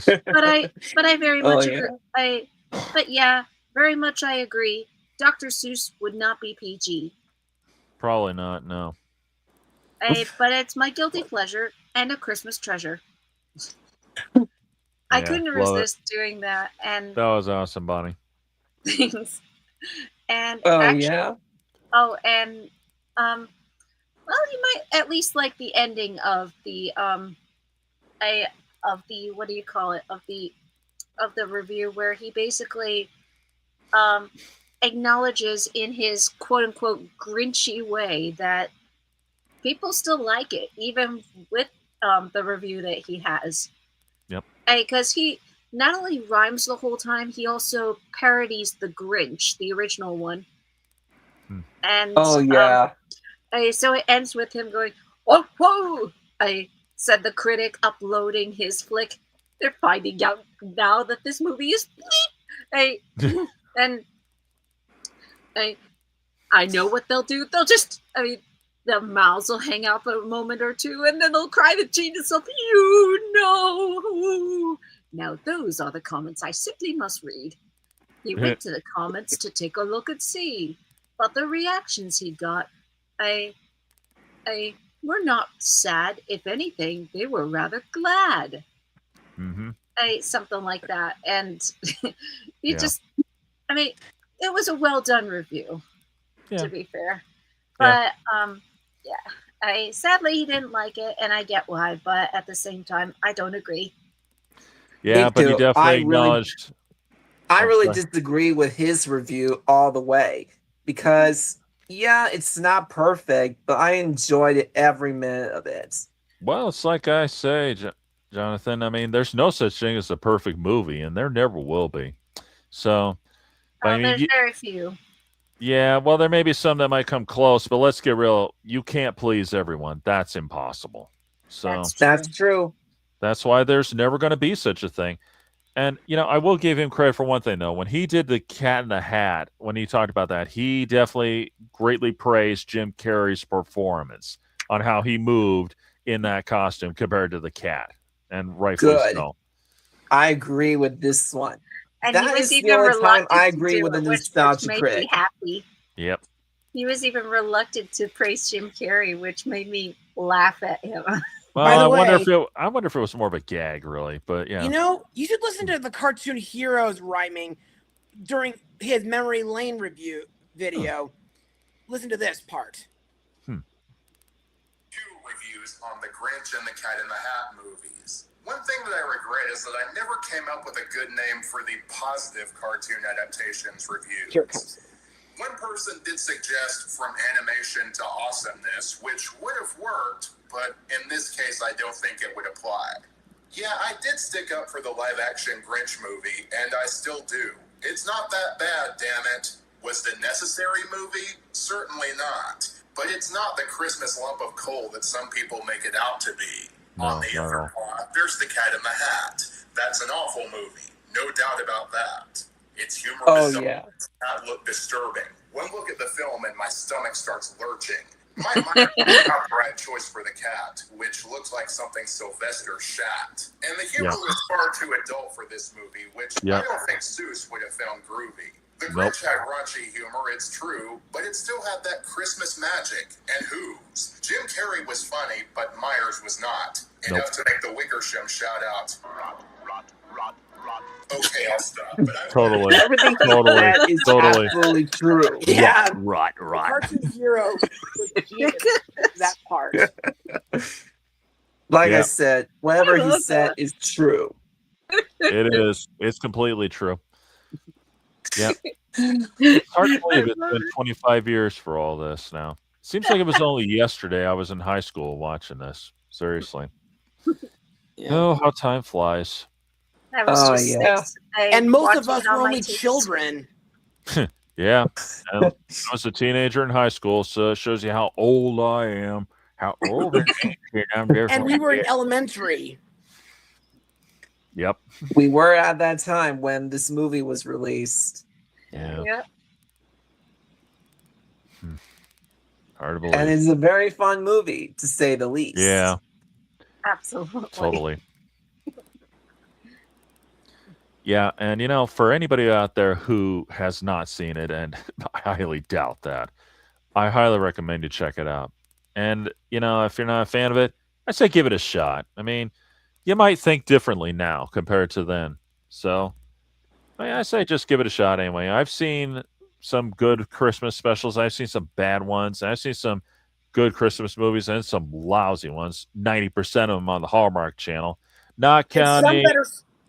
But I very much agree. But yeah, very much I agree. Dr. Seuss would not be PG. Probably not. No. But it's my guilty pleasure and a Christmas treasure. I couldn't resist doing that, and that was awesome, Bonnie. Thanks. And well, you might at least like the ending of the what do you call it, of the review, where he basically acknowledges in his quote unquote Grinchy way that people still like it, even with the review that he has. Yep. Because he not only rhymes the whole time, he also parodies the Grinch, the original one. And so it ends with him going, "Oh, whoa!" Said the critic, uploading his flick. They're finding out now that this movie is and I know what they'll do. They'll just, the mouths will hang out for a moment or two, and then they'll cry the genius of, "You know." Now those are the comments I simply must read. He went to the comments to take a look and see, but the reactions he got, were not sad. If anything, they were rather glad. Something like that. And it was a well done review, to be fair. But sadly he didn't like it, and I get why, but at the same time I don't agree. Yeah, but he definitely acknowledged. I really disagree with his review all the way, because it's not perfect, but I enjoyed it every minute of it. Well, it's like I say, Jonathan, I mean, there's no such thing as a perfect movie, and there never will be. So, there's very few. Yeah, well, there may be some that might come close, but let's get real. You can't please everyone. That's impossible. So that's true. That's why there's never going to be such a thing. And, I will give him credit for one thing, though. When he did the Cat in the Hat, when he talked about that, he definitely greatly praised Jim Carrey's performance on how he moved in that costume compared to the cat. And rightfully so. I agree with this one. And that is the only time I agree with the Nostalgia Critic. Happy. Yep. He was even reluctant to praise Jim Carrey, which made me laugh at him. Well, I wonder if it was more of a gag, really. But yeah. You should listen to the Cartoon Heroes rhyming during his Memory Lane review video. Listen to this part. 2 reviews on the Grinch and the Cat in the Hat movies. One thing that I regret is that I never came up with a good name for the positive cartoon adaptations reviews. Here it comes. One person did suggest from animation to awesomeness, which would have worked, but in this case, I don't think it would apply. Yeah, I did stick up for the live-action Grinch movie, and I still do. It's not that bad, damn it. Was it a necessary movie? Certainly not. But it's not the Christmas lump of coal that some people make it out to be. On the other plot, there's The Cat in the Hat. That's an awful movie. No doubt about that. Its humor does not look disturbing. One look at the film and my stomach starts lurching. My mind is not the right choice for the cat, which looks like something Sylvester shat. And the humor was far too adult for this movie, which I don't think Seuss would have found groovy. The Grinch had raunchy humor, it's true, but it still had that Christmas magic and who's. Jim Carrey was funny, but Myers was not. Enough to make the Wickersham shout out. Okay, I'll stop. But totally. Everything that is absolutely true. Yeah. Right. Cartoon Hero was genius. That part. Like I said, whatever he said is true. It is. It's completely true. Yeah. It's hard to believe it's been 25 years for all this now. Seems like it was only yesterday I was in high school watching this. Seriously. Yeah. Oh, how time flies. I was just yeah. 6. I And most watched of us it on were my only TV children. Yeah. And I was a teenager in high school, so it shows you how old I am. How old I am. And we were in elementary. Yep. We were at that time when this movie was released. Yeah. Yep. Hard to believe. And it's a very fun movie, to say the least. Yeah. Absolutely. Totally. Yeah, and for anybody out there who has not seen it, and I highly doubt that, I highly recommend you check it out. And, if you're not a fan of it, I say give it a shot. I mean, you might think differently now compared to then. So, I say just give it a shot anyway. I've seen some good Christmas specials. I've seen some bad ones. I've seen some good Christmas movies and some lousy ones. 90% of them on the Hallmark Channel. Not counting.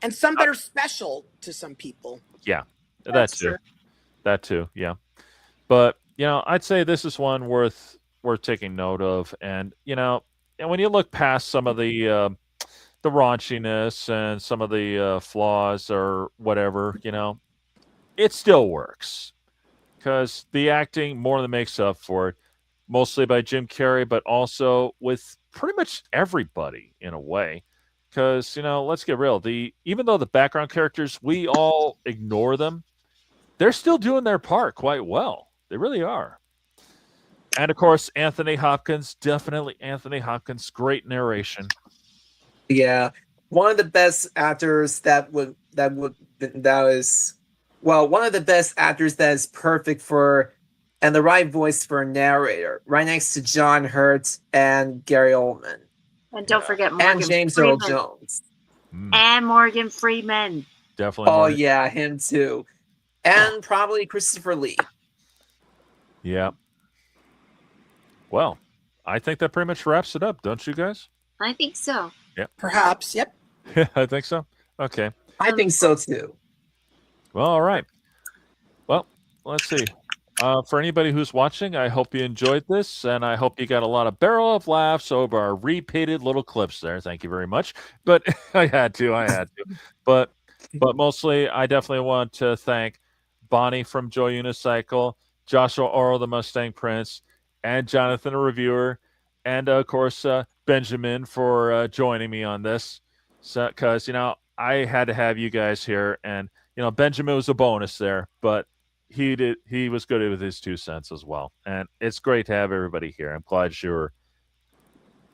And some that are special to some people. Yeah, That's that too. true. That too. Yeah, but I'd say this is one worth taking note of, and and when you look past some of the raunchiness and some of the flaws or whatever, it still works because the acting more than makes up for it, mostly by Jim Carrey, but also with pretty much everybody in a way. Because let's get real. Even though the background characters, we all ignore them, they're still doing their part quite well. They really are. And of course, Anthony Hopkins, definitely Anthony Hopkins, great narration. Yeah, one of the best actors one of the best actors that is perfect for, and the right voice for a narrator, right next to John Hurt and Gary Oldman. And don't forget Morgan And James Freeman. Earl Jones. And Morgan Freeman. Definitely. Oh, Morgan. yeah, him too. And probably Christopher Lee. Yeah. Well, I think that pretty much wraps it up, don't you guys? I think so. Yeah. Perhaps. Yep. Yeah, I think so. Okay. I think so too. Well, all right. Well, let's see. For anybody who's watching, I hope you enjoyed this, and I hope you got a lot of barrel of laughs over our repeated little clips there. Thank you very much. But I had to. But mostly, I definitely want to thank Bonnie from Joy Unicycle, Joshua Oro, the Mustang Prince, and Jonathan, a reviewer, and of course Benjamin for joining me on this. Because I had to have you guys here, and Benjamin was a bonus there, but he was good with his 2 cents as well. And it's great to have everybody here. I'm glad you were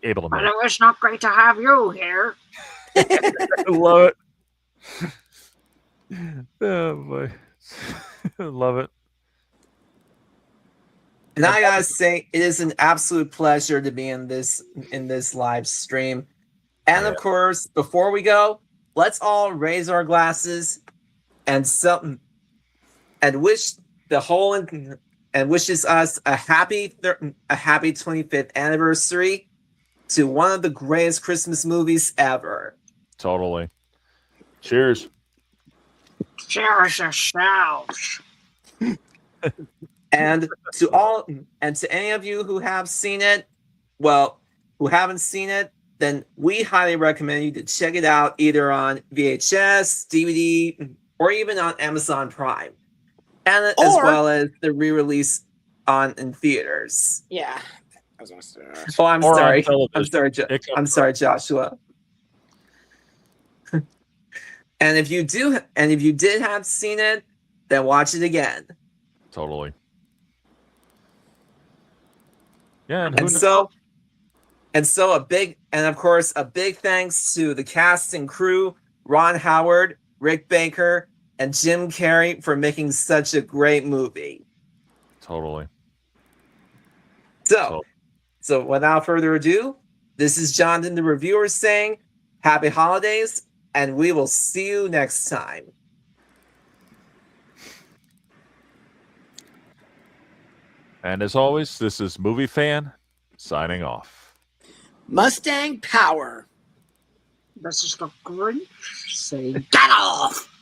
able to make it. It's not great to have you here. I love it. Oh boy. I love it. And I gotta say, it is an absolute pleasure to be in this live stream. And of course, before we go, let's all raise our glasses and wish wishes us a happy 25th anniversary to one of the greatest Christmas movies ever. Totally. Cheers. Cheers yourselves. And to any of you who have seen it, who haven't seen it, then we highly recommend you to check it out either on VHS, DVD, or even on Amazon Prime. And as well as the re-release in theaters. Yeah. I was gonna say. Oh, I'm sorry. I'm sorry, Joshua. And if you did have seen it, then watch it again. Totally. Yeah, and of course a big thanks to the cast and crew, Ron Howard, Rick Baker, and Jim Carrey for making such a great movie. Totally. So without further ado, this is Jonathan the Reviewer saying happy holidays, and we will see you next time. And as always, this is Movie Fan signing off. Mustang Power. This is the Grinch saying, get off!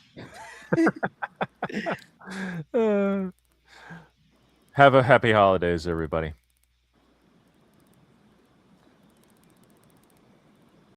Have a happy holidays, everybody.